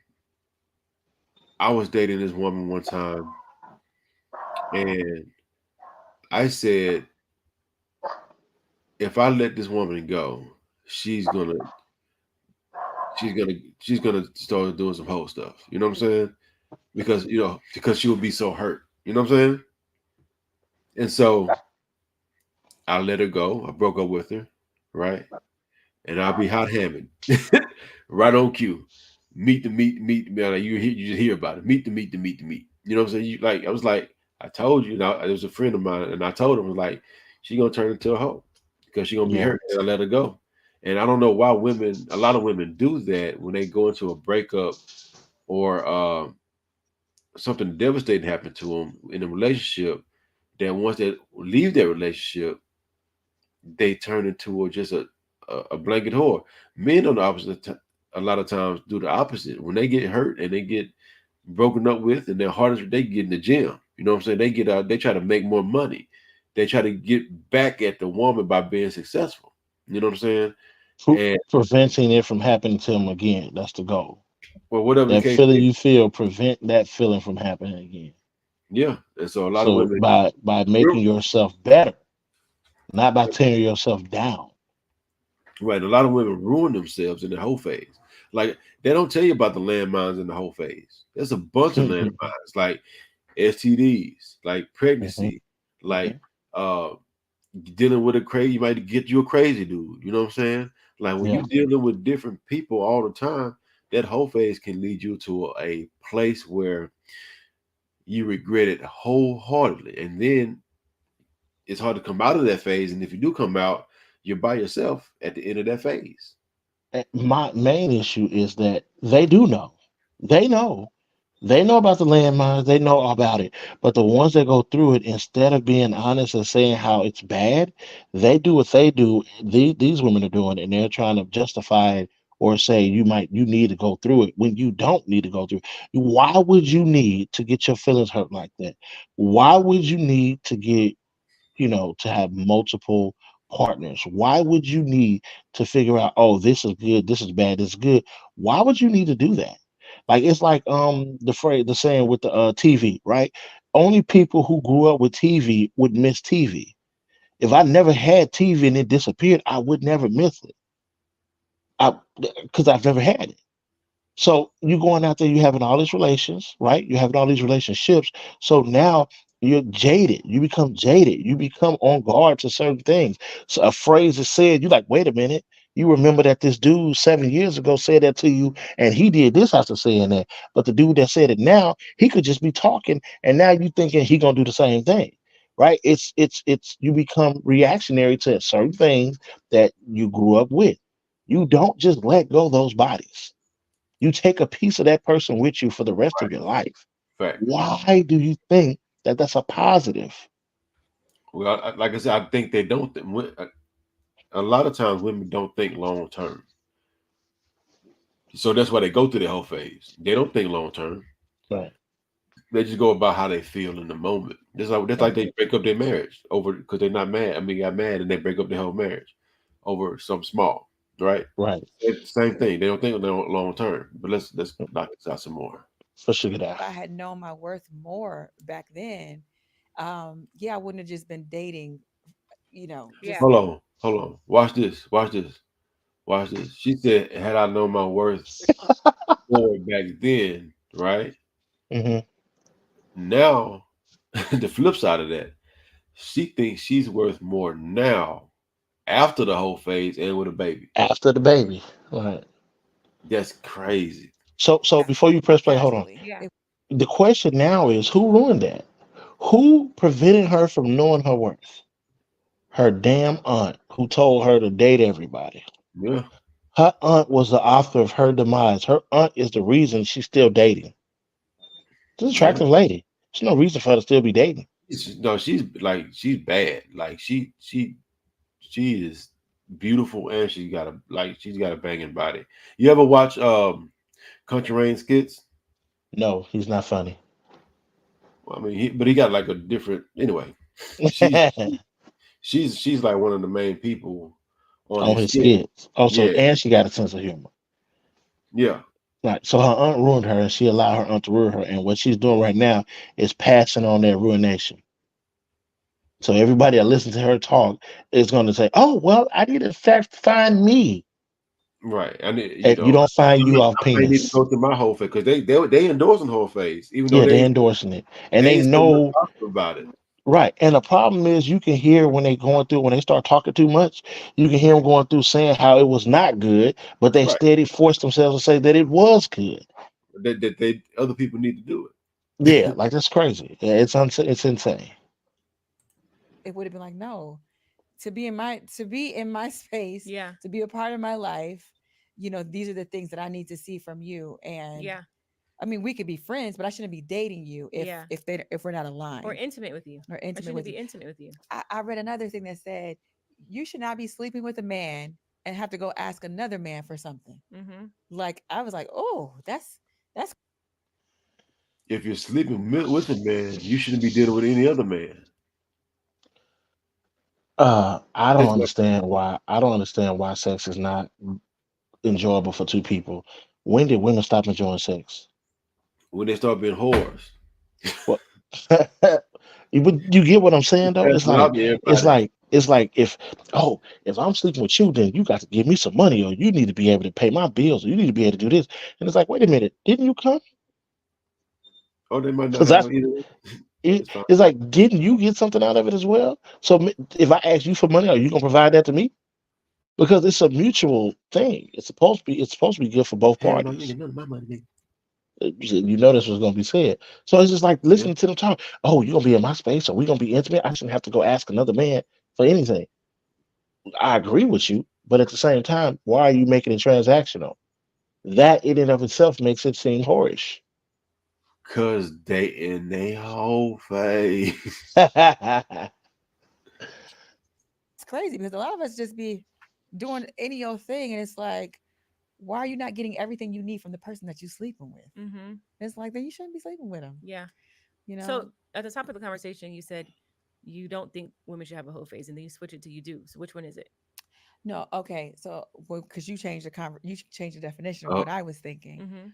I was dating this woman one time, and I said, if I let this woman go, she's gonna she's gonna start doing some whole stuff. You know what I'm saying? Because she would be so hurt. You know what I'm saying? And so I let her go. I broke up with her, right? And I'll be hot hammered, right on cue. Meet the meat, meat. Man, like you just hear about it. Meet the meat, the meat, the meat. You know what I'm saying? I was like, I told you. Now there was a friend of mine, and I told him like, she gonna turn into a hoe because she gonna be yeah. hurt, and I let her go. And I don't know why a lot of women do that when they go into a breakup or something devastating happened to them in a relationship. That once they leave that relationship, they turn into just a blanket whore. Men on the opposite, a lot of times do the opposite. When they get hurt and they get broken up with, and their hardest, they get in the gym. You know what I'm saying? They get out. They try to make more money. They try to get back at the woman by being successful. You know what I'm saying? And Preventing it from happening to them again. That's the goal. well, whatever the That case feeling is, you feel, prevent that feeling from happening again. yeah. And so a lot of So women, by making yourself better, not by tearing yourself down. right? A lot of women ruin themselves in the whole phase. Like they don't tell you about the landmines in the whole phase. There's a bunch of landmines, like STDs, like Mhm, pregnancy, like mhm. uh dealing with a crazy, you might get you a crazy dude. You know what I'm saying? Like when Yeah. you dealing with different people all the time, that whole phase can lead you to a place where you regret it wholeheartedly. And then it's hard to come out of that phase. And if you do come out, you're by yourself at the end of that phase. My main issue is that they do know. They know. They know about the landmines. They know about it. But the ones that go through it, instead of being honest and saying how it's bad, they do what they do. These women are doing, and they're trying to justify it or say you need to go through it when you don't need to go through it. Why would you need to get your feelings hurt like that? Why would you need to get to have multiple partners? Why would you need to figure out, oh, this is good, this is bad, this is good? Why would you need to do that? Like it's like the saying with the TV, right? Only people who grew up with TV would miss TV. If I never had TV and it disappeared, I would never miss it. I Because I've never had it. So you going out there, you having all these relations, right? You having all these relationships. So now you're jaded. You become jaded. You become on guard to certain things. So a phrase is said, you're like, wait a minute. You remember that this dude 7 years ago said that to you, and he did this after saying that. But the dude that said it now, he could just be talking, and now you thinking he gonna do the same thing, right? It's you become reactionary to certain things that you grew up with. You don't just let go those bodies. You take a piece of that person with you for the rest of your life. Facts. Why do you think that that's a positive? Well, like I said, I think they don't. A lot of times, women don't think long term, so that's why they go through the whole phase. They don't think long term. Right, They just go about how they feel in the moment. Just like right, they break up their marriage over because they're not mad. I mean, got mad and they break up their whole marriage over something small, right? right. Same thing. They don't think long term. But let's knock this out some more. For sugar if down. I had known my worth more back then, yeah, I wouldn't have just been dating, just Yeah. Hold on. Watch this. Watch this. Watch this. She said, "Had I known my worth more back then, right? Hmm. Now, the flip side of that, she thinks she's worth more now after the whole phase and with a baby. After the baby. Right. That's crazy. So before you press play, hold on. casually. Yeah. The question now is who ruined that? Who prevented her from knowing her worth? Her damn aunt who told her to date everybody. Yeah, Her aunt was the author of her demise. Her aunt is the reason she's still dating. She's an yeah. attractive lady. There's no reason for her to still be dating. No, she's bad. Like she is beautiful and she's got a banging body. You ever watch Country Rain skits? No, he's not funny. I mean, but he got like a different. Anyway, she's she's like one of the main people on On his his skit. skits. Also, Yeah, and she got a sense of humor. yeah, Right. So her aunt ruined her, and she allowed her aunt to ruin her. And what she's doing right now is passing on that ruination. So everybody that listens to her talk is going to say, "Oh, well, I need to find me." right. I need And you don't find you off I may need to penis. go through my whole phase because they endorsing the whole phase, even though Yeah, they endorsing it, and they they ain't saying nothing know. positive about it. Right. And the problem is, you can hear when they going through when they start talking too much. You can hear them going through saying how it was not good, but they Right. steady force themselves to say that it was good. That they other people need to do Yeah, it. like that's crazy. Yeah, it's insane. it would have been like, no, to be in my space, Yeah. to be a part of my life, these are the things that I need to see from you. And Yeah. I mean, we could be friends, but I shouldn't be dating you Yeah. if we're not Or aligned intimate with you. or I intimate shouldn't with be you. intimate with you. I read another thing that said you should not be sleeping with a man and have to go ask another man for something. Mm-hmm. Like I was like, oh, that's If you're sleeping with a man, you shouldn't be dealing with any other man. I don't That's my understand why. I don't understand why sex is not enjoyable for two people. When did women stop enjoying sex? when they start being whores. What? You get what I'm saying though? That's It's what I'll like be it's everybody. like it's like if I'm sleeping with you, then you got to give me some money, or you need to be able to pay my bills, or you need to be able to do this. And it's like, wait a minute, didn't you come? Oh, they might not Because I have either. It's fine. it's like, didn't you get something out of it as well? So if I ask you for money, are you gonna provide that to me? Because it's a mutual thing. It's supposed to be good for both Hell no, you ain't parties. get none of my money, nigga. You know this was gonna be said. So it's just like Yeah, listening to them talk. Oh, you're gonna be in my space, or we gonna be intimate. I shouldn't have to go ask another man for anything. I agree with you, but at the same time, why are you making it transactional? That in and of itself makes it seem whorish. cause they in they whole face. it's crazy because a lot of us just be doing any old thing, and it's like, why are you not getting everything you need from the person that you're sleeping with? Mm-hmm. It's like then you shouldn't be sleeping with them. Yeah. You So know, at the top of the conversation, you said you don't think women should have a whole phase, and then you switch it to you do. So which one is it? no, okay. So, well, because you changed the definition of Oh, what I was thinking. Mm-hmm.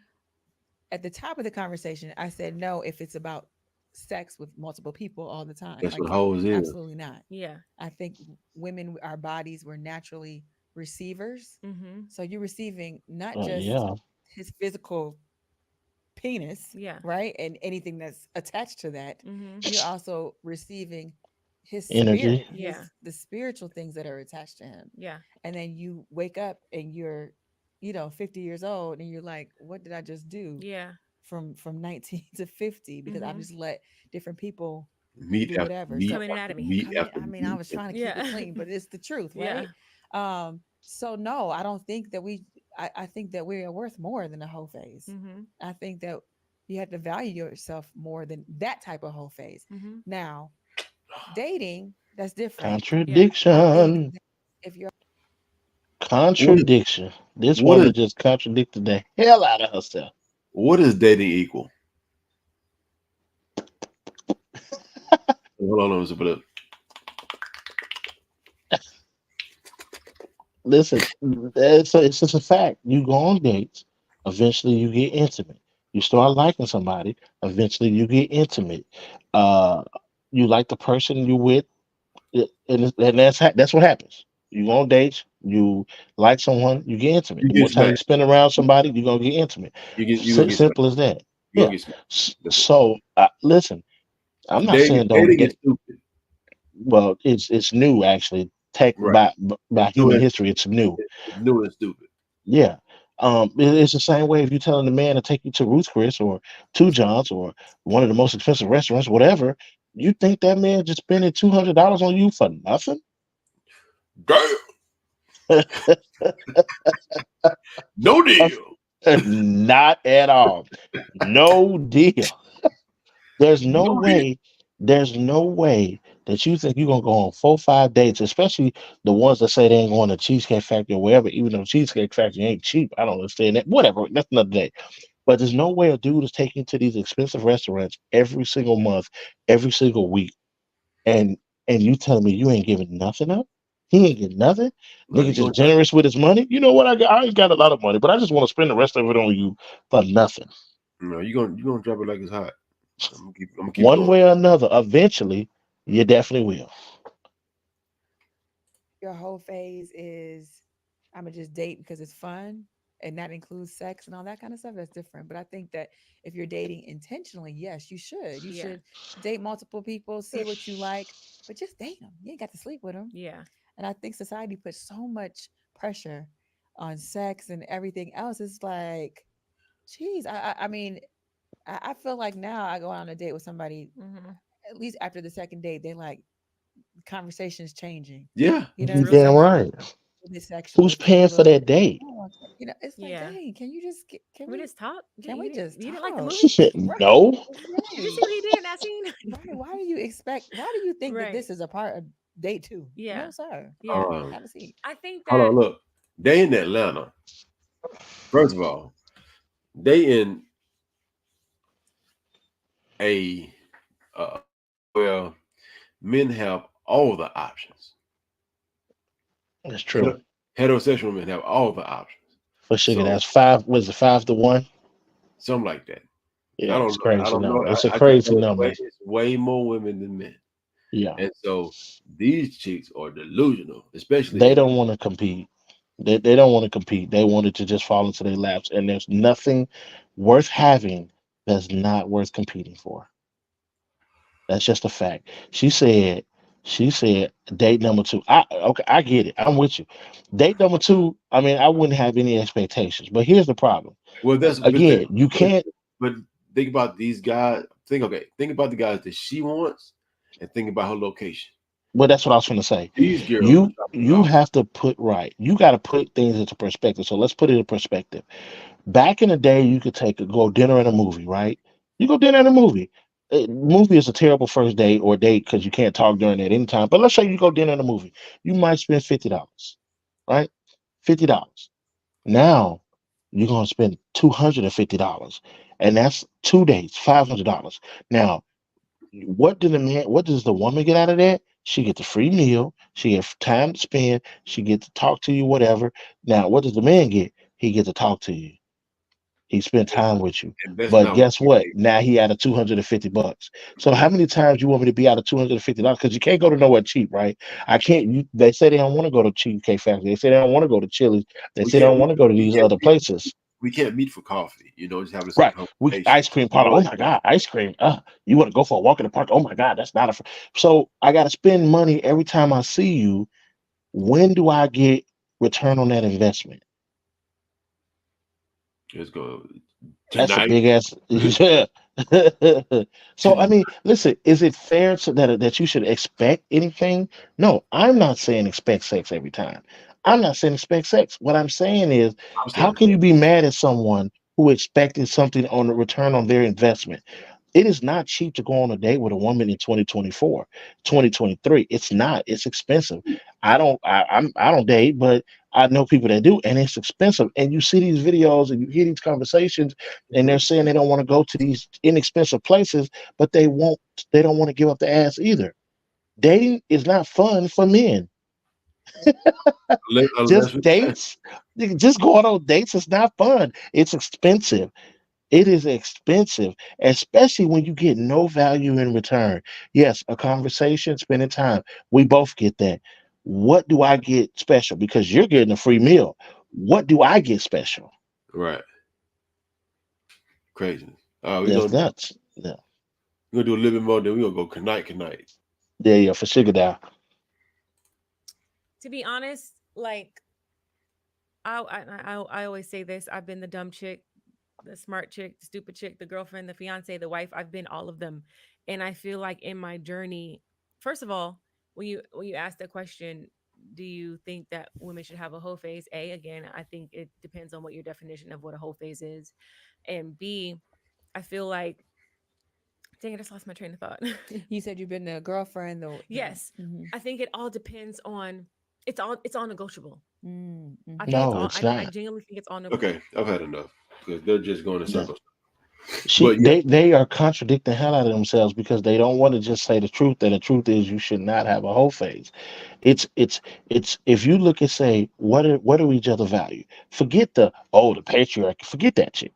at the top of the conversation, I said no if it's about sex with multiple people all the time. That's what Like, hoes is. absolutely not. Yeah. I think women, our bodies were naturally receivers. Mhm. So you're receiving not just Yeah, his physical penis, Yeah. right? And anything that's attached to that. Mhm. You're also receiving his energy. spirit, Yeah. his the spiritual things that are attached to him. Yeah. And then you wake up and you're, 50 years old and you're like, what did I just do Yeah. from 19 to 50? Because I've Mhm. just let different people Meat do after whatever. meat So Coming in after at me. meat come in, after I mean, I meat. was trying to keep it Yeah. clean, but it's the truth, right? Yeah. So no, I don't think that I think that we are worth more than a whole phase. Mhm. I think that you have to value yourself more than that type of whole phase. Mhm. Now, dating, that's different. Yeah. I think Contradiction. that if you're What is Contradiction. This what is woman just contradicted the hell out of herself. what is dating equal? Hold on, let me put it. Listen, it's just a fact. You go on dates, eventually you get intimate. You start liking somebody, eventually you get intimate. Uh, you like the person you with, and that's what happens. You go on dates, you like someone, you get intimate. You The get more time you smacked. spend around somebody, you're gonna get intimate. You gonna get smacked. Simple as that. You gonna Yeah. get smacked. That's it. So listen, I'm not saying don't. Dating is stupid. Well, it's new actually. Tech Right. by No, human history, it's new. it's new and stupid. Yeah. It's the same way if you're telling the man to take you to Ruth Chris or Two Johns or one of the most expensive restaurants, whatever. You think that man just spending $200 on you for nothing? Damn. No Of- deal. Not at all. No deal. There's no No deal. way. There's no way that you think you're gonna go on 4, 5 dates, especially the ones that say they ain't going to Cheesecake Factory or wherever, even though Cheesecake Factory ain't cheap. I don't understand that. Whatever, that's another day. But there's no way a dude is taking you to these expensive restaurants every single month, every single week, and you telling me you ain't giving nothing up? He ain't getting nothing. No, Nigga you just gonna try. generous with his money. You know what? I ain't got a lot of money, but I just want to spend the rest of it on you for nothing. No, you gonna drop it like it's hot. I'm gonna keep One going. way or another, eventually, you definitely will. your whole phase is I'm gonna just date because it's fun and that includes sex and all that kind of stuff, that's different. But I think that if you're dating intentionally, yes, you should. You Yeah. should date multiple people, see what you like, but just date them. You ain't got to sleep with them. Yeah. And I think society puts so much pressure on sex and everything else. It's like, geez, I mean, I feel like now I go on a date with somebody, Mhm. at least after the second date, they like conversations changing. Yeah. You know what You I'm Real damn saying? simple. right. A bit sexual. Who's It's getting a paying for little that bit, date? oh, it's like, Yeah. dang, can you just can We we just talk. can we just You didn't like the talk? She movie? said Right. no. Did you Right. see what he did in that scene? Right. Why do you think that Right. this is a part of day two? Yeah. No, sir. Yeah. Um. Have a seat. I think Hold that on. Look, they in Atlanta. First of all, they in a well, men have all the options. That's true. Heter- Heterosexual men have all the options. For sugar, So that's five. Was it 5 to 1? something like that. Yeah, it's I crazy don't know. number. It's a I just crazy know number. it's way more women than men. Yeah, And so these chicks are delusional, especially they in don't want to compete. They don't want to compete. They wanted to just fall into their laps. And there's nothing worth having that's not worth competing for. That's just a fact. She said date number two. Okay, I get it. I'm with you. Date number two, I mean, I wouldn't have any expectations. But here's the problem. well that's Again, you can't. but think about these guys. Think about the guys that she wants and think about her location. Well, that's what I was going to say. These girls are dropping it You off. have to put right. You got to put things into perspective. So let's put it in perspective. Back in the day, you could go dinner and a movie, right? You go dinner and a movie. Movie is a terrible first date or date because you can't talk during that anytime. But let's say you go dinner and a movie. You might spend $50, right? $50. Now you're gonna spend $250, and that's 2 days, $500. Now what does the woman get out of that? She gets a free meal, she gets time to spend, she gets to talk to you, whatever. Now, what does the man get? He gets to talk to you. He spent and, time with you. and that's But not what guess we what? did. Now he out of $250. So how many times you want me to be out of $250? Because you can't go to nowhere cheap, right? I can't. They say they don't want to go to Cheesecake Factory. They say they don't want to go to Chili's. They We say they can't don't want to go to we these can't other meet, places. we can't meet for coffee. Just have the same Right. We conversation. ice cream parlor. But Oh my God, ice cream. You want to go for a walk in the park? Oh my God, that's not a. So I got to spend money every time I see you. When do I get return on that investment? let's go That's a tonight. big ass. So I Tonight. mean, listen, is it fair to that you should expect anything? No, I'm not saying expect sex every time. I'm not saying expect sex. What I'm saying is, I'm how saying can you be mad at someone who expected something on the return on their investment? It is not cheap to go on a date with a woman in 2024, 2023. It's not. It's expensive. I don't date, but I know people that do, and it's expensive. And you see these videos and you hear these conversations, and they're saying they don't want to go to these inexpensive places, but they don't want to give up the ass either. Dating is not fun for men. unless Just dates, just going on dates is not fun. It's expensive. It is expensive, especially when you get no value in return. Yes, a conversation, spending time. We both get that. What do I get special? Because you're getting a free meal. What do I get special? right, crazy. We're That's gonna nuts. Yeah, do a little bit more. Then we're gonna go night. yeah, yeah, for sugar down. To be honest, like I always say this. I've been the dumb chick, the smart chick, the stupid chick, the girlfriend, the fiance, the wife. I've been all of them, and I feel like in my journey, first of all, when you ask the question, do you think that women should have a whole phase? A, again, I think it depends on what your definition of what a whole phase is, and B, I feel like, dang, I just lost my train of thought. You said you've been the girlfriend, Yes, mhm, I think it all depends on. It's all negotiable. I think mhm. it's No, all. it's I not. genuinely think it's all. Okay, I've had enough because they're just going in Yeah. circles. She But yeah, they are contradicting the hell out of themselves because they don't want to just say the truth. And the truth is you should not have a whole phase. It's if you look and say what do each other value? Forget the patriarchy. Forget that shit.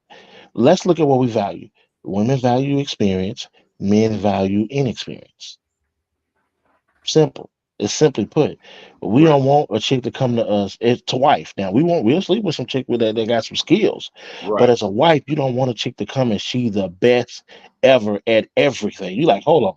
Let's look at what we value. Women value experience, men value inexperience. Simple. It's simply put. We right, don't want a chick to come to us as to wife. Now we'll sleep with some chick with that got some skills. But right. as a wife, you don't want a chick to come and she the best ever at everything. You like, hold on.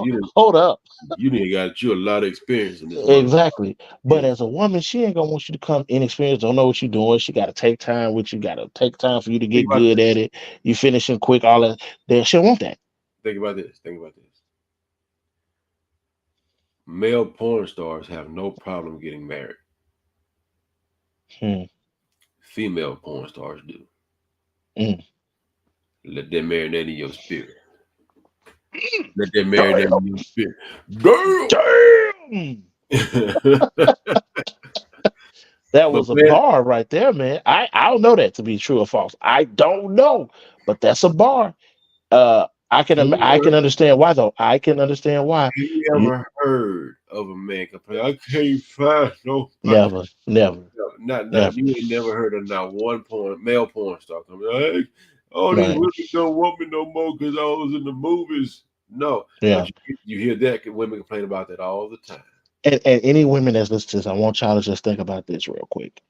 You Hold up. you didn't got you a lot of experience in this mother. Exactly. But Yeah, as a woman, she ain't gonna want you to come inexperienced, don't know what you're doing. She gotta take time with you, gotta take time for you to think get about good this. at it. You finishing quick, all that. She don't want that. Think about this. Think about this. Male porn stars have no problem getting married. Hmm. Female porn stars do. Mm. Let that marinate in your spirit. Let that marinate Damn. in your spirit. Damn. Damn. That But was a man, bar right there, man. I don't know that to be true or false. I don't know, but that's a bar. I can understand why though. I can understand why. have you You ever heard of a man complain? I can't find nobody. never, never, No, not never. you ain't never heard of not one male porn star coming. Hey, all these Right. women don't want me no more because I was in the movies. No, but Yeah. you hear that women complain about that all the time. And any women that's listening to this, I want y'all to just think about this real quick.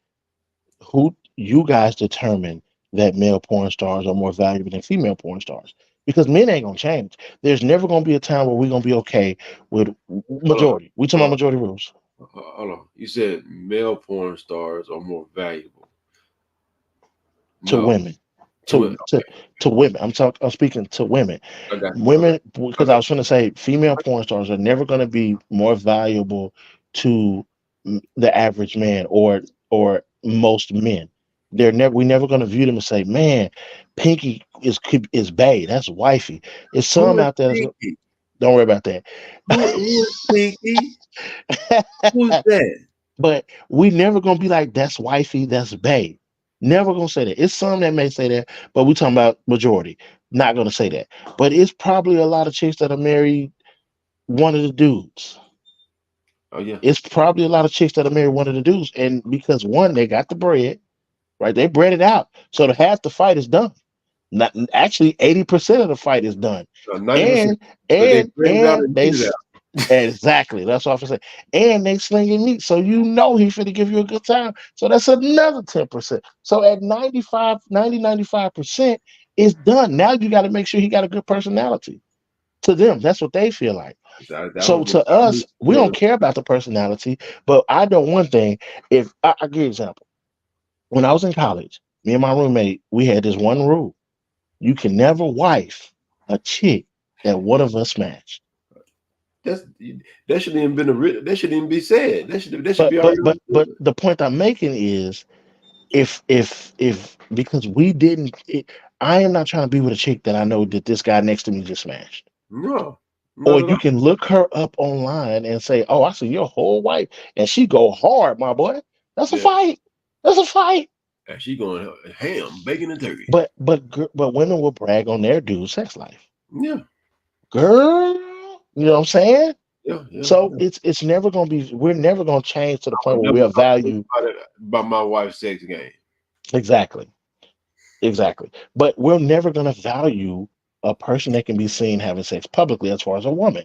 Who you guys determine that male porn stars are more valuable than female porn stars? Because men ain't gonna change. There's never gonna be a time where we're gonna be okay with Hold on, majority. We talking about hold majority rules hold on. You said male porn stars are more valuable. to No, women. to To it. to to women. I'm speaking to women. I got you. Okay, Women, I because I got was trying to say female porn stars are never going to be more valuable to the average man or most men. We never going to view them and say, man, Pinky is bae. That's wifey. It's Who some is out there that's Pinky? don't worry about that. Who is Pinky? Who's that? But we never gonna be like that's wifey, that's bae. Never gonna say that. It's some that may say that, but we talking about majority. Not gonna say that. But it's probably a lot of chicks that are married one of the dudes. Oh yeah, It's probably a lot of chicks that are married one of the dudes, and because one, they got the bread, right? They bred it out, so the half the fight is done. Not actually 80% of the fight is done, 90%. and But they and spread it out and and they eat it out. exactly that's what I'm saying. And they slinging meat, so you know he's finna give you a good time. So that's another 10%. So at 95% is done. Now you got to make sure he got a good personality. To them, that's what they feel like. That So was to I believe us, we was don't care about the personality. But I know one thing. If I give you an example, when I was in college, me and my roommate, we had this one rule: you can never wife a chick that one of us smashed. that's that shouldn't even been that shouldn't even be said. That should But be but already but but understood. the point I'm making is if because we didn't I am not trying to be with a chick that I know that this guy next to me just smashed. No, Or not at you all. can look her up online and say, "Oh, I see your whole wife, and she go hard, my boy." That's a Yeah, fight. That's a fight. and she going ham, bacon and turkey. But women will brag on their dude's sex life, Yeah, girl. You know what I'm saying? yeah, yeah, So yeah. it's never gonna be. We're never gonna change to the I point would where never we'll talk to value anybody about my wife's sex game. exactly. Exactly. But we're never going to value a person that can be seen having sex publicly as far as a woman.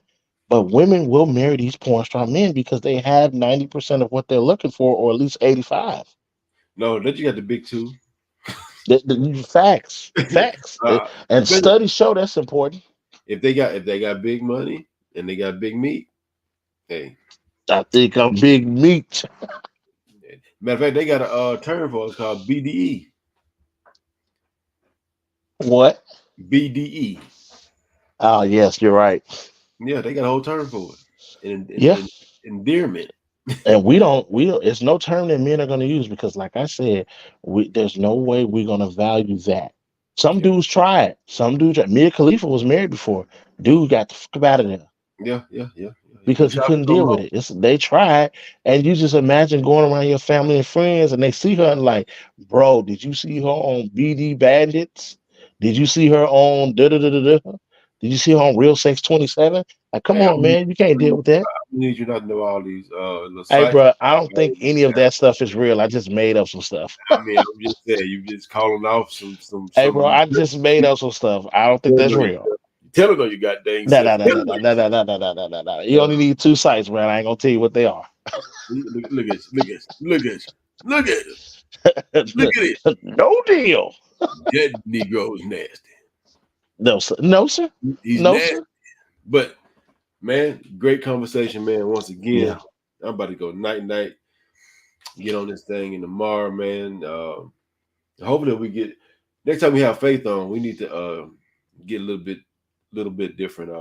But women will marry these porn star men because they have 90% of what they're looking for, or at least 85. No, that you got the big two. Facts. Facts. And Especially studies show that's important. if they got big money and they got big meat. Hey, I think I'm big meat. matter of fact, they got a term for it. It's called BDE. What? BDE. Oh, yes, you're right. Yeah, they got a whole term for it. Yeah. Endearment. And we don't, it's no term that men are going to use because, like I said, there's no way we're going to value that. Some Yeah, dudes try it. Some dudes, Mia Khalifa was married before. Dude got the fuck up out of there yeah, yeah, yeah, yeah. He because he shot couldn't so deal with low. it. They tried, and you just imagine going around your family and friends, and they see her and like, bro, did you see her on BD Bandits? Did you see her on da da da da da? Did you see her on Real Sex 27? Like, come Hey, on, man, you can't deal with that. I need you not to know all these little Hey, sites. bro, I don't think any of that stuff is real. I just made up some stuff. I mean, I'm just saying, you just calling off Hey, some bro, of these. I just made up some stuff. I don't think Tell that's them real. on your goddamn Nah, self. nah, nah, Tell nah, them nah, on nah, nah, yourself. nah, nah, nah, nah, nah, nah. You only Uh, need two sites, man. I ain't gonna tell you what they are. look at you, look at you, look at you, look at you, look at it. No deal. That Negro is nasty. No, sir. No, sir. He's No, nasty. sir. But man, great conversation, man. Once again, Yeah. I'm about to go night night. Get on this thing in tomorrow, man. Hopefully we get next time we have Faith on. We need to get a little bit different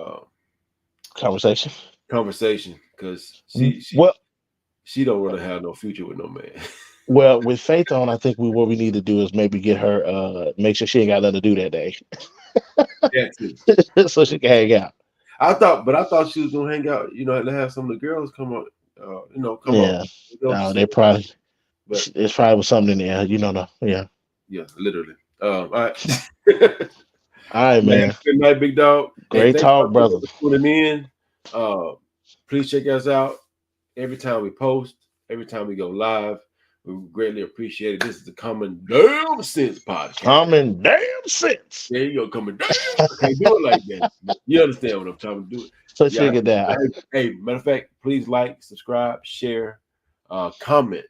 Conversation. conversation because Well, she don't want to have no future with no man. well, with Faith on, I think what we need to do is maybe get her, make sure she ain't got nothing to do that day, That too. so she can hang out. I thought she was gonna hang out. You know, to have some of the girls come on. Come on. Yeah. You know what I'm No, they saying? probably But it's probably was something in there. You know, no. Yeah. yeah, literally. All right. All right, Man, man. good night, big dog. Hey, Great thanks talk, brother. for tuning in. Uh, please check us out every time we post, every time we go live. We greatly appreciate it. This is the Common Damn Sense podcast. Common damn sense. There you go, Common Damn. I can't do it like that. But you understand what I'm trying to do. So Yeah. figure that. Hey, matter of fact, please like, subscribe, share, comment,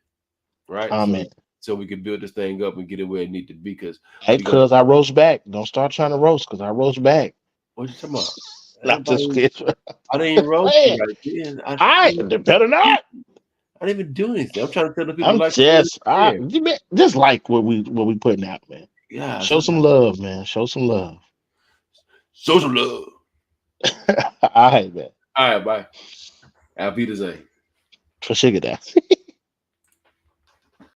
right? Comment. So we can build this thing up and get it where it need to be. Because Hey, we gonna cuz I roast back. Don't start trying to roast because I roast back. what you talking about? Not just Nobody, kidding. I didn't roast you Man, right then. I better not. I didn't even do anything. I'm trying to tell the people I'm like just yeah, just like what we putting out, man. yeah. Show some love, man. Show some love. Social love. All right, man. All right, bye. I'll be the same. For sugar that.